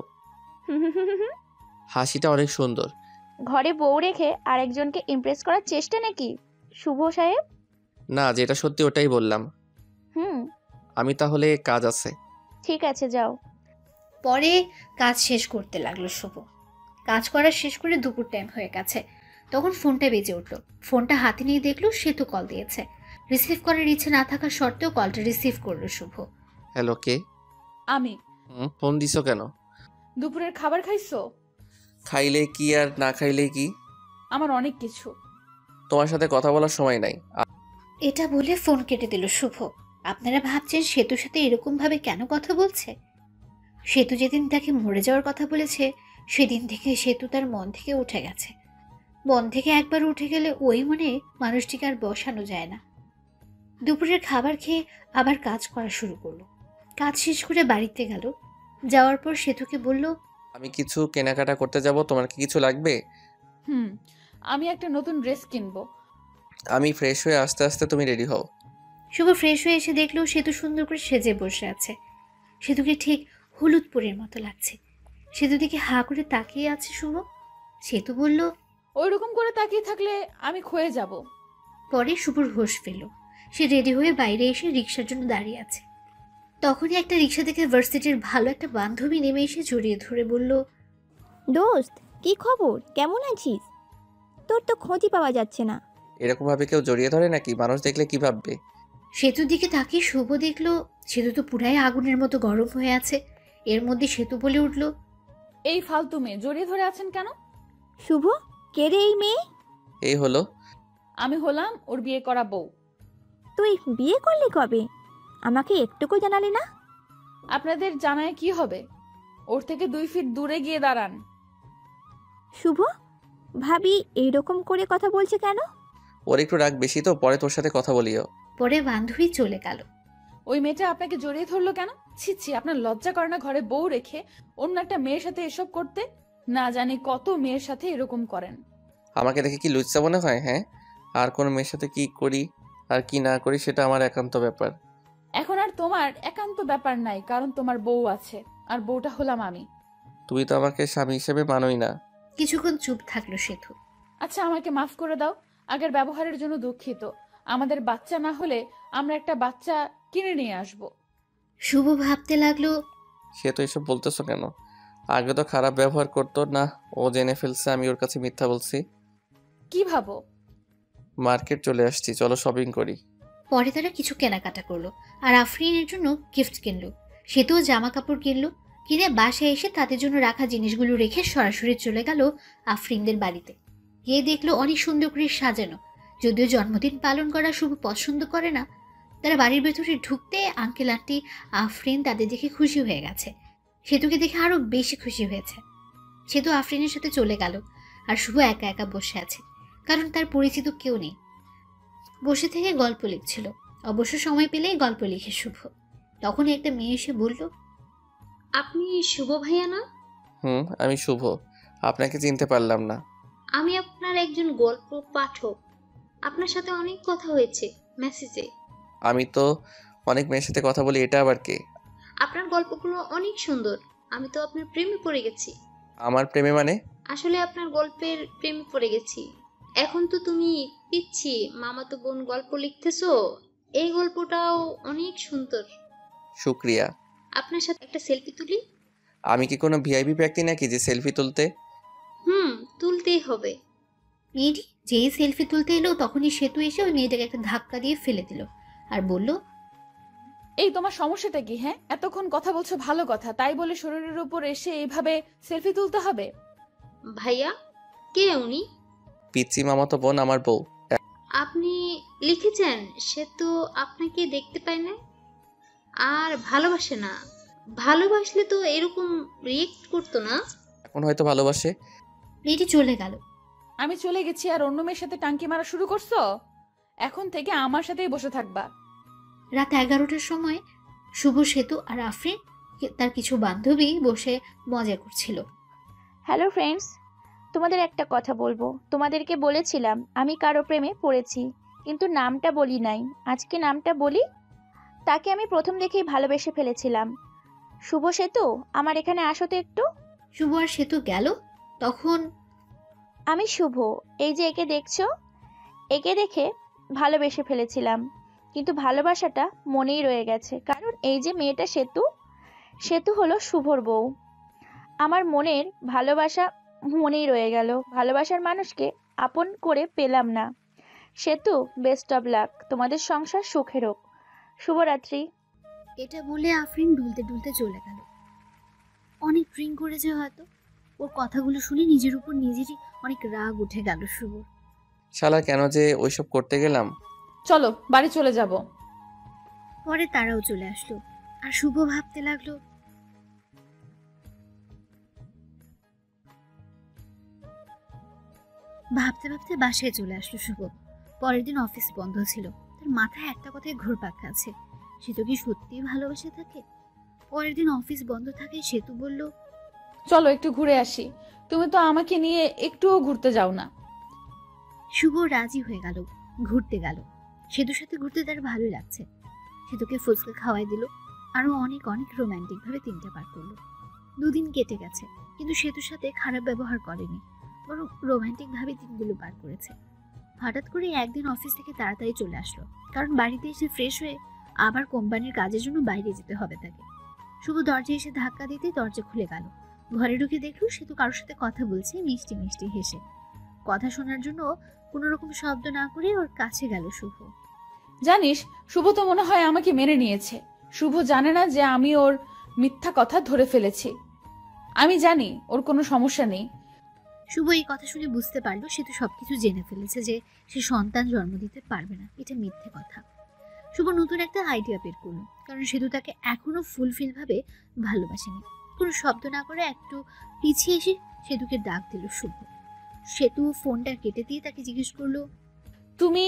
S2: হাসিটা অনেক সুন্দর।
S10: ঘরে বউ রেখে আরেকজনকে ইমপ্রেস করার চেষ্টা নাকি? শুভ সাহেব?
S2: না, যেটা সত্যি ওটাই বললাম।
S10: হুম,
S2: আমি তাহলে কাজ আছে।
S10: ঠিক আছে, যাও।
S1: পরে কাজ শেষ করতে লাগলো শুভ। কাজ করা শেষ করে দুপুর টাইম হয়ে গেছে। তখন ফোনটা বেজে উঠলো। ফোনটা হাতে নিয়ে দেখলো সেতু কল দিয়েছে। রিসিভ করার ইচ্ছে না থাকা সত্ত্বেও কলটা রিসিভ করলো শুভ।
S2: হ্যালো, কে?
S3: আমি।
S2: ফোন দিছো কেন?
S3: দুপুরের খাবার খাইছো?
S2: খাইলে কি আর না খাইলে কি?
S3: আমার অনেক কিছু।
S2: তোমার সাথে কথা বলার সময় নাই।
S1: এটা বলে ফোন কেটে দিল শুভ। আপনারা ভাবছেন সেতুর সাথে এরকম ভাবে কেন কথা বলছে? সেতু যেদিন তাকে মরে যাওয়ার কথা বলেছে সেদিন থেকে সেতু তার মন থেকে উঠে গেছে। মন থেকে একবার উঠে গেলে ওই মনে মানুষটিকে আর বসানো যায় না। দুপুরের খাবার খেয়ে আবার কাজ করা শুরু করলো। কাজ শেষ করে বাড়িতে গেল। যাওয়ার পর সেতুকে বলল,
S2: আমি কিছু কেনাকাটা করতে যাব, তোমার কি কিছু লাগবে?
S3: আমি একটা নতুন ড্রেস কিনবো।
S2: আমি ফ্রেশ হয়ে আস্তে আস্তে তুমি রেডি হও।
S1: শুভ ফ্রেশ হয়ে এসে দেখলো সেতু সুন্দর করে সেজে বসে আছে। সেতুকে ঠিক হলুদ পরীর মতো লাগছে। সেতু দিকে হা করে তাকিয়ে আছে শুভ। সেতু বলল,
S3: ওইরকম করে তাকিয়ে থাকলে আমি ক্ষয়ে যাব।
S1: পরে শুভর হোশ ফেলল। সে রেডি হয়ে বাইরে এসে রিক্সার জন্য দাঁড়িয়ে আছে। তখনই একটা রিক্সা থেকে ভার্সিটির ভালো একটা বান্ধবী নেমে এসে জড়িয়ে ধরে বলল,
S14: দোস্ত, কি খবর? কেমন আছিস? তোর তো খোঁজই পাওয়া যাচ্ছে না।
S2: এরকম ভাবে কেউ জড়িয়ে ধরে নাকি? মানুষ দেখলে কি ভাববে?
S1: সেতুর দিকে তাকিয়ে শুভ দেখলো সেতু তো পুরাই আগুনের মতো গরম হয়ে আছে। এর মধ্যে সেতু বলে উঠল,
S3: এই ফালতু মেয়ে জড়িয়ে ধরে আছেন কেন?
S14: শুভ, কে রে এই মেয়ে?
S2: এই হলো।
S3: আমি হলাম ওর বিয়ে করা বউ।
S14: তুই বিয়ে করলি কবে? আমাকে একটুকু জানালি না।
S3: আপনাদের জানায় কি হবে? ওর থেকে 2 ফিট দূরে গিয়ে দাঁড়ান।
S14: শুভ, ভাবি এইরকম করে কথা বলছে কেন?
S2: ওর একটু রাগ বেশি তো, পরে তোর সাথে কথা বলিও।
S1: পরে বান্ধবী চলে গেল।
S3: ওই মেয়েটা আপনাকে জড়িয়ে ধরলো কেন? ছি ছি, আপনার লজ্জা করে না ঘরে বউ রেখে অন্য একটা মেয়ের সাথে এসব করতে? না জানি কত মেয়ের সাথে এরকম করেন।
S2: আমাকে দেখে কি লুচ্চা মনে হয়? হ্যাঁ, আর কোন মেয়ের সাথে কি করি আর কি না করি সেটা আমার একান্ত ব্যাপার।
S3: এখন আর তোমার একান্ত ব্যাপার নাই, কারণ তোমার বউ আছে, আর বউটা হলাম আমি।
S2: তুমি তো আমাকে স্বামী হিসেবে মানোই না।
S1: কিছুক্ষণ চুপ থাকলো সেতু।
S3: আচ্ছা, আমাকে মাফ করে দাও। আগের ব্যবহারের জন্য দুঃখিত। আমাদের বাচ্চা না হলে আমরা একটা বাচ্চা কিনে নিয়ে আসব।
S1: শুভ ভাবতে লাগলো,
S2: সে তো এসব বলতেছো কেন? আগে তো খারাপ ব্যবহার করতো না, ও জেনে ফেলছে আমি ওর কাছে মিথ্যা বলছি।
S3: কি ভাবো?
S2: মার্কেট চলে আসছি, চলো শপিং করি।
S1: পরে তারা কিছু কেনাকাটা করলো আর আফরিনের জন্য গিফট কিনলো। সেতুও জামা কাপড় কিনলো। কিনে বাসায় এসে তাদের জন্য রাখা জিনিসগুলো রেখে সরাসরি চলে গেল আফরিনদের বাড়িতে। গিয়ে দেখলো অনেক সুন্দর করে সাজানো। যদিও জন্মদিন পালন করা শুভ পছন্দ করে না, তারা বাড়ির ভেতরে ঢুকতে আঙ্কেল আন্টি আফরিন তাদের দেখে খুশি হয়ে গেছে। সেতুকে দেখে আরো বেশি খুশি হয়েছে। সেতু আফরিনের সাথে চলে গেল আর শুভ একা একা বসে আছে, কারণ তার পরিচিত কেউ নেই। বসে থেকে গল্প লিখছিল। অবশ্য সময় পেলেই গল্প লিখে শুভ। তখনই একটা মেয়ে এসে বলল,
S8: আপনি শুভ ভাইয়া না?
S2: আমি শুভ। আপনাকে চিনতে পারলাম না।
S8: আমি আপনার একজন গল্প পাঠক। আপনার সাথে অনেক কথা হয়েছে মেসেজে।
S2: আমি তো অনেক মেয়ের সাথে কথা বলি, এটা আবার কে?
S8: আপনার গল্পগুলো অনেক সুন্দর। আমি তো আপনার প্রেমে পড়ে গেছি।
S2: আমার প্রেমে মানে?
S8: আসলে আপনার গল্পের প্রেমে পড়ে গেছি। এখন তো তুমি পিচ্ছি মামাতো বোন গল্প লিখতেছো। এই গল্পটাও অনেক সুন্দর।
S2: শুক্রিয়া।
S8: আপনার সাথে একটা সেলফি তুলি?
S2: আমি কি কোনো ভিআইপি ব্যক্তি নাকি যে সেলফি তুলতে?
S8: তুলতেই হবে।
S1: মেয়েটি যেই সেলফি তুলতে এলো তখনই সেতু এসে ওই মেয়েটাকে একটা ধাক্কা দিয়ে ফেলে দিল আর বলল,
S3: এই তোমার সমস্যাটা কি? হ্যাঁ, এতক্ষণ কথা বলছো ভালো কথা, তাই বলে শরীরের উপর এসে এইভাবে সেলফি তুলতে হবে?
S8: ভাইয়া, কে উনি?
S2: পিচ্চি মামাতো বোন আমার বউ।
S8: আপনি লিখেছেন সে তো আপনাকে দেখতে পায় না আর ভালোবাসে না। ভালোবাসলে তো এরকম রিয়েক্ট করতো না।
S2: এখন হয়তো ভালোবাসে।
S1: মেয়েটি চলে গেল।
S3: আমি চলে গেছি আর অন্য মেয়ের সাথে টাঙ্কি মারা শুরু করছো? এখন থেকে আমার সাথেই বসে থাকবা।
S1: রাত 11টার সময় শুভ, সেতু আর আফরিন তার কিছু বান্ধবী বসে মজা করছিল।
S10: হ্যালো ফ্রেন্ডস, তোমাদের একটা কথা বলবো। তোমাদেরকে বলেছিলাম আমি কারো প্রেমে পড়েছি, কিন্তু নামটা বলি নাই। আজকে নামটা বলি। তাকে আমি প্রথম দেখেই ভালোবেসে ফেলেছিলাম। শুভ, সেতু, আমার এখানে আসো তো একটু।
S1: শুভ আর সেতু গেল। তখন,
S10: আমি শুভ, এই যে একে দেখছো, একে দেখে ভালোবেসে ফেলেছিলাম, কিন্তু ভালোবাসাটা মনেই রয়ে গেছে। কারণ এই যে মেয়েটা সেতু, সেতু হলো শুভর বউ। আমার মনের ভালোবাসা মনেই রয়ে গেল, ভালোবাসার মানুষকে আপন করে পেলাম না। সেতু, বেস্ট অফ লাক, তোমাদের সংসার সুখের হোক। শুভরাত্রি।
S1: এটা বলে আফরিন ডুলতে ডুলতে চলে গেল। অনেক ড্রিঙ্ক করেছে হয়তো। ওর কথাগুলো শুনে নিজের উপর নিজেরই অনেক রাগ উঠে গেল শুভর।
S2: শালা কেন যে ওইসব করতে গেলাম।
S3: চলো বাড়ি চলে যাব।
S1: পরে তারাও চলে আসলো, আর শুভ ভাবতে লাগলো, ভাবতে ভাবতে বাসায় চলে আসলো শুভ। পরের দিন অফিস বন্ধ ছিল। তার মাথায় একটা কথায় ঘুরপাক খাচ্ছে, সেতু কি সত্যিই ভালোবাসে তাকে? পরের দিন অফিস বন্ধ থাকে। সেতু বলল,
S3: চলো একটু ঘুরে আসি, তুমি তো আমাকে নিয়ে একটুও ঘুরতে যাও না।
S1: শুভ রাজি হয়ে গেল, ঘুরতে গেল। সেতুর সাথে ঘুরতে তার ভালোই লাগছে। সেতুকে ফুচকা খাওয়াই দিল, আরো অনেক অনেক রোমান্টিক ভাবে দিনটা পার করলো। দুদিন কেটে গেছে, কিন্তু সেতুর সাথে খারাপ ব্যবহার করেনি, বরং রোমান্টিক ভাবে দিনগুলো পার করেছে। হঠাৎ করে একদিন অফিস থেকে তাড়াতাড়ি চলে আসলো, কারণ বাড়িতে এসে ফ্রেশ হয়ে আবার কোম্পানির কাজের জন্য বাইরে যেতে হবে তাকে। শুভ দরজায় এসে ধাক্কা দিতে দরজা খুলে গেল। ঘরে ঢুকে দেখলো সেতু কারোর সাথে কথা বলছে, মিষ্টি মিষ্টি হেসে। কথা শোনার জন্য কোনো রকম শব্দ না করে ওর কাছে গেল শুভ।
S3: জানিস, শুভ তো মনে হয় আমাকে মেনে নিয়েছে। শুভ জানে না যে আমি ওর মিথ্যা কথা ধরে ফেলেছি। আমি জানি ওর কোনো সমস্যা নেই।
S1: শুভ এই কথা শুনে বুঝতে পারলো সেতু সবকিছু জেনে ফেলেছে, যে সে সন্তান জন্ম দিতে পারবে না, এটা মিথ্যে কথা। শুভ নতুন একটা আইডিয়া বের করলো, কারণ সেতু তাকে এখনো ফুলফিল ভাবে ভালোবাসেনি। কোনো শব্দ না করে একটু পিছিয়ে এসে সেতুকে ডাক দিল শুভ। সেতু ফোনটা কেটে দিয়ে তাকে জিজ্ঞেস করলো,
S3: তুমি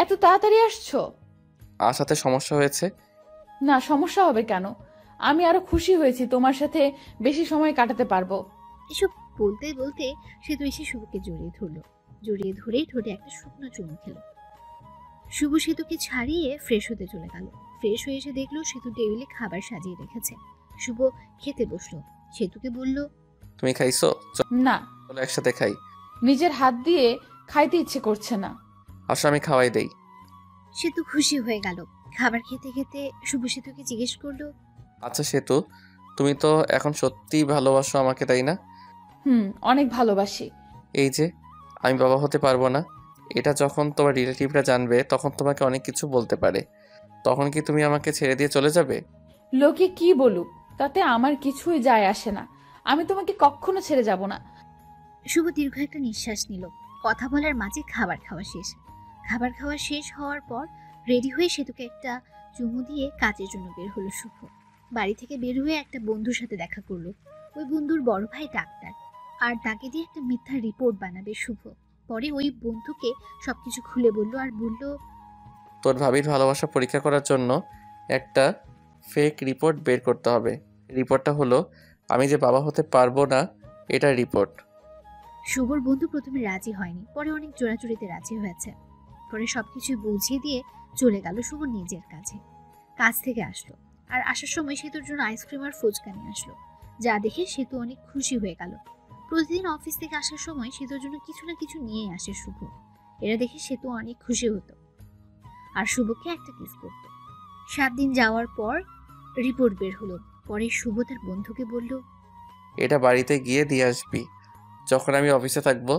S3: এত তাড়াতাড়ি আসছো?
S2: আসাতে সমস্যা হয়েছে?
S3: না, সমস্যা হবে কেন? আমি আরো খুশি হয়েছি, তোমার সাথে বেশি সময় কাটাতে পারবো।
S1: এসব বলতে বলতে সেতু এসে শুভকে জড়িয়ে ধরলো। জড়িয়ে ধরে ঠোঁটে একটা শুকনো চুমু খেলো। শুভ সেতুকে ছাড়িয়ে ফ্রেশ হতে চলে গেল। ফ্রেশ হয়ে এসে দেখলো সেতু টেবিলে খাবার সাজিয়ে রেখেছে। শুভ খেতে বসলো। সেতুকে বলল,
S2: তুমি খাইছো?
S3: না।
S2: চলো একসাথে খাই।
S3: নিজের হাত দিয়ে খাইতে ইচ্ছে করছে না।
S2: আসো আমি খাওয়াই দেই।
S1: সেতু খুশি হয়ে গেল। খাবার খেতে খেতে শুভ সেতুকে জিজ্ঞেস করলো,
S2: আচ্ছা সেতু, তুমি তো এখন সত্যিই ভালোবাসো আমাকে, তাই না?
S3: অনেক ভালোবাসি।
S2: এই যে আমি বাবা হতে পারবো না, এটা যখন তোমার রিলেটিভরা জানবে তখন তোমাকে অনেক কিছু বলতে পারে। তখন কি তুমি আমাকে ছেড়ে দিয়ে চলে যাবে?
S3: লোকে কি বলুক তাতে আমার কিছুই যায় আসে না। আমি তোমাকে কখনো ছেড়ে যাব না।
S1: শুভ দীর্ঘ একটা নিঃশ্বাস নিল। কথা বলার মাঝে খাবার খাওয়া শেষ। খাবার খাওয়া শেষ হওয়ার পর রেডি হয়ে সেতুকে একটা চুমু দিয়ে কাজের জন্য বের হলো শুভ। বাড়ি থেকে বের হয়ে একটা বন্ধুর সাথে দেখা করলো। ওই বন্ধুর বড় ভাই ডাক্তার, আর তাকে দিয়ে একটা মিথ্যা রিপোর্ট বানাবে শুভ। পরে ওই বন্ধুকে সবকিছু খুলে বলল, আর বলল,
S2: তোর ভাবির ভালোবাসা পরীক্ষা করার জন্য একটা ফেক রিপোর্ট বের করতে হবে। রিপোর্টটা হলো আমি যে বাবা হতে পারবো না, এটা রিপোর্ট।
S1: শুভর বন্ধু প্রথমে রাজি হয়নি, পরে অনেক জোরাজুরিতে রাজি হয়েছে। পরে সবকিছু বুঝিয়ে দিয়ে চলে গেল শুভ নিজের কাছে। কাজ থেকে আসলো, আর আসার সময় সেতুর জন্য আইসক্রিম আর ফুচকা নিয়ে আসলো, যা দেখে সেতু অনেক খুশি হয়ে গেল। প্রতিদিন অফিস থেকে আসার সময় সেতুর জন্য কিছু না কিছু নিয়ে আসে শুভ। এরা দেখে সেতু অনেক খুশি হতো, আর শুভকে একটা কিস করতো। 7 দিন যাওয়ার পর রিপোর্ট বের হলো। পরে শুভ তার বন্ধুকে বলল,
S2: এটা বাড়িতে গিয়ে দিয়ে আসবি যখন আমি অফিসে থাকবো।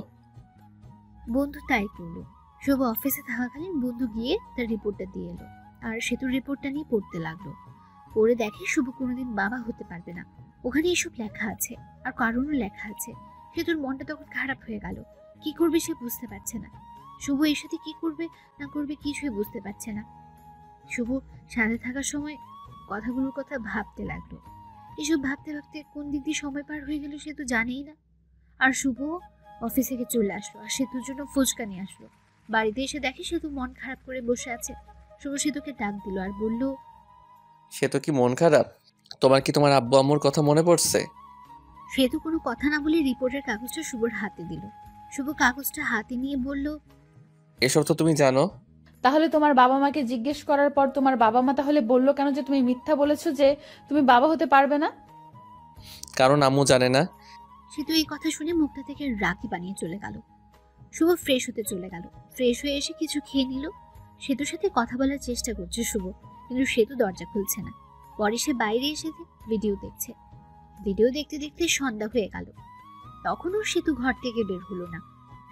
S1: বন্ধু তাই করলো। শুভ অফিসে থাকাকালীন বন্ধু গিয়ে তার রিপোর্টটা দিয়ে এলো, আর সেতুর রিপোর্টটা নিয়ে পড়তে লাগলো। পড়ে দেখে শুভ কোনোদিন বাবা হতে পারবে না। ওখানে এসব লেখা আছে, আর কারণও লেখা আছে। সেতুর মনটা তখন খারাপ হয়ে গেল। কি করবে সে বুঝতে পারছে না। শুভ এর সাথে কি করবে না করবে কিছুই বুঝতে পারছে না। শুভ সাথে থাকার সময় কথাগুলোর কথা ভাবতে লাগলো। এসব ভাবতে ভাবতে কোন দিক দিয়ে সময় পার হয়ে গেল সে তো জানেই না। আর শুভ অফিস থেকে চলে আসলো, আর সেতুর জন্য ফুচকা নিয়ে আসলো। বাড়িতে এসে দেখে সেতু মন খারাপ করে বসে আছে। শুভ সেতুকে ডাক দিল আর বলল,
S2: সেতু কি মন খারাপ? তোমার কি তোমার আব্বু আম্মুর কথা মনে পড়ছে?
S1: সেতু কোনো কথা না বলে রিপোর্টের কাগজটা শুভর হাতে দিল। শুভ কাগজটা হাতে নিয়ে বলল,
S2: এসব তো তুমি জানো।
S3: তাহলে তোমার বাবা মাকে জিজ্ঞেস করার পর তোমার বাবা মা তাহলে বললো কেন যে তুমি মিথ্যা বলেছো যে তুমি বাবা হতে পারবে না?
S2: কারণ আম্মু জানে না।
S1: সেতু এই কথা শুনে মুখটা থেকে রাখি বানিয়ে চলে গেল। শুভ ফ্রেশ হতে চলে গেল। ফ্রেশ হয়ে এসে কিছু খেয়ে নিল। সেতুর সাথে কথা বলার চেষ্টা করছে শুভ, কিন্তু সেতু দরজা খুলছে না। পরে সে বাইরে এসে ভিডিও দেখছে। ভিডিও দেখতে দেখতে সন্ধ্যা হয়ে গেল। তখনও সেতু ঘর থেকে বের হলো না।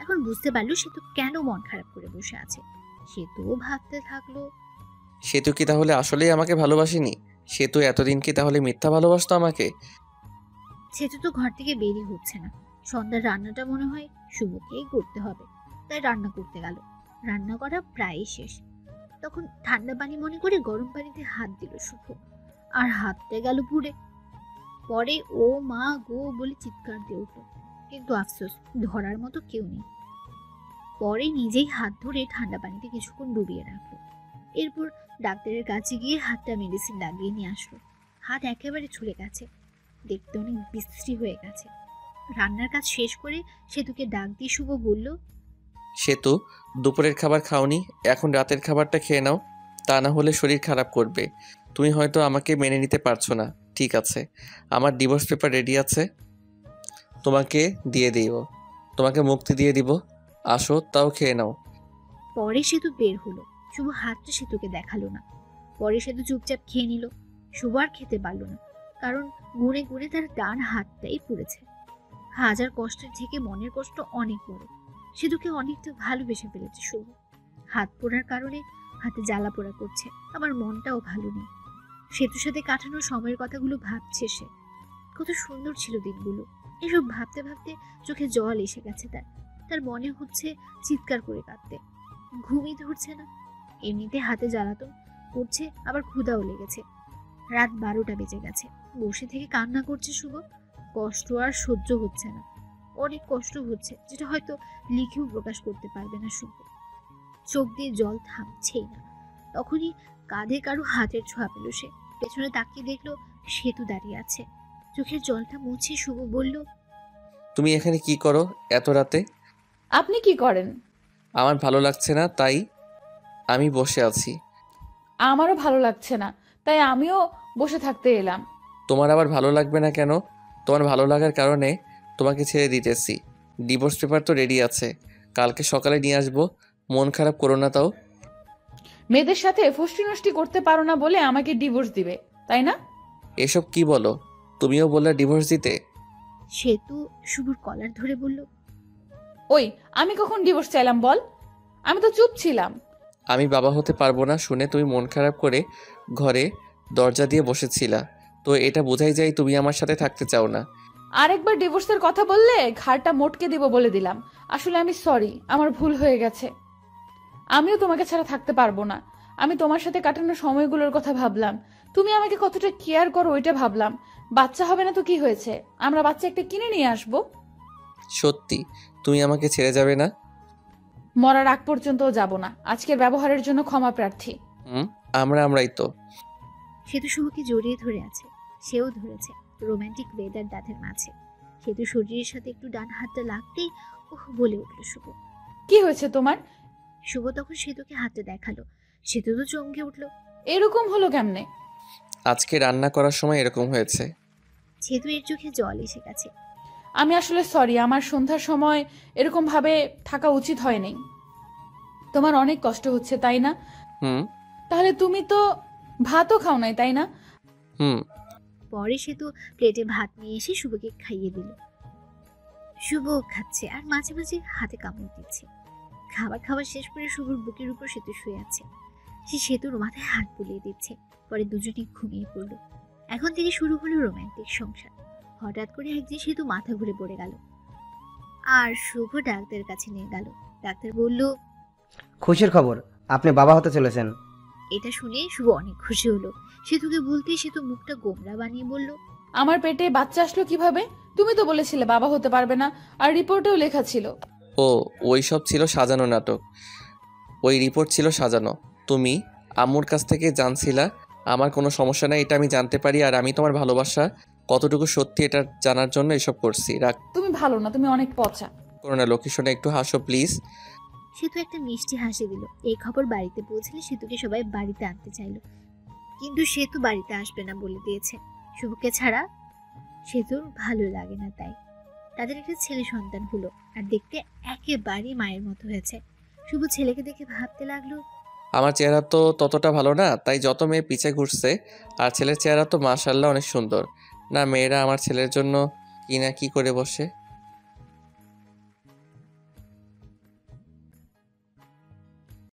S1: এখন বুঝতে পারলো সেতু কেন মন খারাপ করে বসে আছে। সেতুও ভাবতে থাকলো,
S2: সেতু কি তাহলে আসলেই আমাকে ভালোবাসেনি? সেতু এতদিন কি তাহলে মিথ্যা ভালোবাসতো আমাকে?
S1: সেতু তো ঘর থেকে বেরই হচ্ছে না। সন্ধ্যার রান্নাটা মনে হয় শুভকেই করতে হবে, তাই রান্না করতে গেল। রান্না করা প্রায় শেষ। তখন ঠান্ডা পানি মনে করে গরম পানিতে হাত দিল শুভ, আর হাতটা গেল পুড়ে। পরে ও মা গো বলে চিৎকার দিয়ে উঠল, কিন্তু আফসোস ধরার মতো কেউ নেই। পরে নিজেই হাত ধরে ঠান্ডা পানিতে কিছুক্ষণ ডুবিয়ে রাখলো। এরপর ডাক্তারের কাছে গিয়ে হাতটা মেডিসিন লাগিয়ে নিয়ে আসলো। হাত একেবারে ছুলে গেছে, দেখতে অনেক বিশ্রী হয়ে গেছে। রান্নার কাজ শেষ করে সেতুকে ডাক দিয়ে শুভ বলল,
S2: সেতু, দুপুরের খাবার খাওনি, এখন রাতের খাবারটা খেয়ে নাও, তা না হলে শরীর খারাপ করবে। তুমি হয়তো আমাকে মেনে নিতে পারছো না, ঠিক আছে? আমার ডিভোর্স পেপার রেডি আছে, তোমাকে দিয়ে দিও, তোমাকে মুক্তি দিয়ে দিব। আসো, তাও খেয়ে নাও।
S1: পরে সেতু বের হলো। শুভ হাতটা সেতুকে দেখালো না। পরে সেতু চুপচাপ খেয়ে নিল। শুভ আর খেতে পারলো না, কারণ গুনে গুনে তার ডান হাতটাই পুড়েছে। হাজার কষ্টের থেকে মনের কষ্ট অনেক বড়। সেতুকে অনেকটা ভালোবেসে ফেলেছে শুভ। হাত পোড়ার কারণে হাতে জ্বালা পোড়া করছে, আবার মনটাও ভালো নেই। সেতুর সাথে কাটানো সময়ের কথাগুলো ভাবছে সে। কত সুন্দর ছিল দিনগুলো। এসব ভাবতে ভাবতে চোখে জল এসে গেছে তার। তার মনে হচ্ছে চিৎকার করে কাঁদতে। ঘুমই ধরছে না। এমনিতে হাতে জ্বালাতন করছে, আবার ক্ষুধাও লেগেছে। রাত 12টা বেজে গেছে। বসে থেকে কান্না করছে শুভ। কষ্ট আর সহ্য হচ্ছে না। অনেক কষ্ট হচ্ছে, যেটা হয়তো লিখেও প্রকাশ করতে পারবে না শুভ। চোখ দিয়ে জল থামছেই না। তখনই কাঁধে কারো হাতের ছোঁয়া পেল সে। পেছনে তাকিয়ে দেখলো সেতু দাঁড়িয়ে আছে। চোখের জলটা মুছে শুভ বলল,
S2: তুমি এখানে কি করো এত রাতে?
S3: আপনি কি করেন?
S2: আমার ভালো লাগছে না, তাই আমি বসে আছি।
S3: আমারও ভালো লাগছে না, তাই আমিও বসে থাকতে এলাম।
S2: তোমার আবার ভালো লাগবে না কেন? তোমার ভালো লাগার কারণে তোমাকে ছেড়ে দিতেছি। ডিভোর্স পেপার তো রেডি আছে, কালকে সকালে নিয়ে আসবো। মন খারাপ করো না তাও।
S3: মেয়েদের সাথে ফষ্টি নষ্টি করতে পারো না বলে আমাকে ডিভোর্স দিবে, তাই না?
S2: এসব কি বলো? তুমিও বললে ডিভোর্স দিতে।
S1: সেতু শুভর কলার ধরে বলল,
S3: ওই আমি কখন ডিভোর্স চাইলাম বল? আমি তো চুপ ছিলাম।
S2: আমি বাবা হতে পারবো না শুনে তুমি মন খারাপ করে ঘরে দরজা দিয়ে বসেছিলা, তো এটা বোঝাই যায় তুমি আমার সাথে থাকতে চাও না।
S3: আরেকবার ডিভোর্সের কথা বললে ঘাড়টা মোটকে দিব বলে দিলাম। আসলে আমি সরি, আমার ভুল হয়ে গেছে। আমিও তোমাকে ছাড়া থাকতে পারবো না। আমি তোমার সাথে কাটানো সময়গুলোর কথা ভাবলাম। তুমি আমাকে কতটা কেয়ার করো ওইটা ভাবলাম। বাচ্চা হবে না তো কি হয়েছে, আমরা বাচ্চা একটা কিনে নিয়ে আসবো।
S2: সত্যি তুমি আমাকে ছেড়ে যাবে না?
S3: মরার আগ পর্যন্তও যাব না। আজকের ব্যবহারের জন্য ক্ষমা প্রার্থী।
S2: আমরাই তো।
S1: সেতু শুভকে জড়িয়ে ধরে আছে, সেও ধরেছে। রোমান্টিক ওয়েদার দাঁতের মাঝে। সেতু শরীরের সাথে একটু ডান হাতটা লাগতেই ওহ বলে উঠল শুভ।
S3: কি হয়েছে তোমার?
S1: শুভ তখন সেতুকে হাতটা দেখালো। সেতু তো চমকে উঠল।
S3: এরকম হলো কেমনে?
S2: আজকে রান্না করার সময় এরকম হয়েছে।
S1: সেতু এর চোখে জল এসে গেছে।
S3: আমি আসলে সরি, আমার সন্ধ্যার সময় এরকম ভাবে থাকা উচিত হয়নি। তোমার অনেক কষ্ট হচ্ছে তাই না? তাহলে তুমি তো ভাতও খাও নাই তাই না?
S1: পরে সেতু প্লেটে ভাত নিয়ে এসে শুভকে খাইয়ে দিল। শুভ খাচ্ছে আর মাঝে মাঝে হাতে কামড় দিচ্ছে। খাবার শেষ করে শুভর বুকের উপর সেতু শুয়ে আছে। সে সেতুর মাথায় হাত বুলিয়ে দিচ্ছে। পরে দুজনেই ঘুমিয়ে পড়ল। এখন থেকে শুরু হলো রোমান্টিক সংসার। হঠাৎ করে একদিন সেতু মাথা ঘুরে পড়ে গেল, আর শুভ ডাক্তারের কাছে নিয়ে গেল। ডাক্তার বলল,
S13: খুশির খবর, আপনি বাবা হতে চলেছেন।
S1: এটা শুনে শুভ অনেক খুশি হলো। সেতুকে বলতেই সেতু মুখটা গোমরা বানিয়ে বলল,
S3: আমার পেটে বাচ্চা আসলো কিভাবে? তুমি তো বলেছিলে বাবা হতে পারবে না, আর রিপোর্টেও লেখা ছিল।
S2: ও, ওই সব ছিল সাজানো নাটক। ওই রিপোর্ট ছিল সাজানো। তুমি আম্মুর কাছ থেকে জানছিলা আমার কোনো সমস্যা নাই, এটা আমি জানতে পারি। আর আমি তোমার ভালোবাসা কতটুকু সত্যি এটা জানার জন্য এসব করছি। রাখ,
S3: তুমি ভালো না, তুমি অনেক পচা।
S2: করো না লক্ষ্মী সোনা, একটু হাসো প্লিজ।
S1: সেতু একটা মিষ্টি হাসি দিল। এই খবর বাড়িতে পৌঁছলে সেতুকে সবাই বাড়িতে আনতে চাইল, কিন্তু সেতু বাড়িতে আসবে না বলে দিয়েছে। শুভকে ছাড়া সেতুর ভালো লাগে না, তাই তাদের একটা ছেলে সন্তান হলো, আর দেখতে একেবারেই মায়ের মতো হয়েছে। শুভ ছেলেকে দেখে ভাবতে লাগলো,
S2: আমার চেহারা তো ততটা ভালো না, তাই যত মেয়ে পিছে ঘুরছে। আর ছেলের চেহারা তো মাশাআল্লাহ অনেক সুন্দর। না, মেয়েরা আমার ছেলের জন্য কি না কি করে বসে।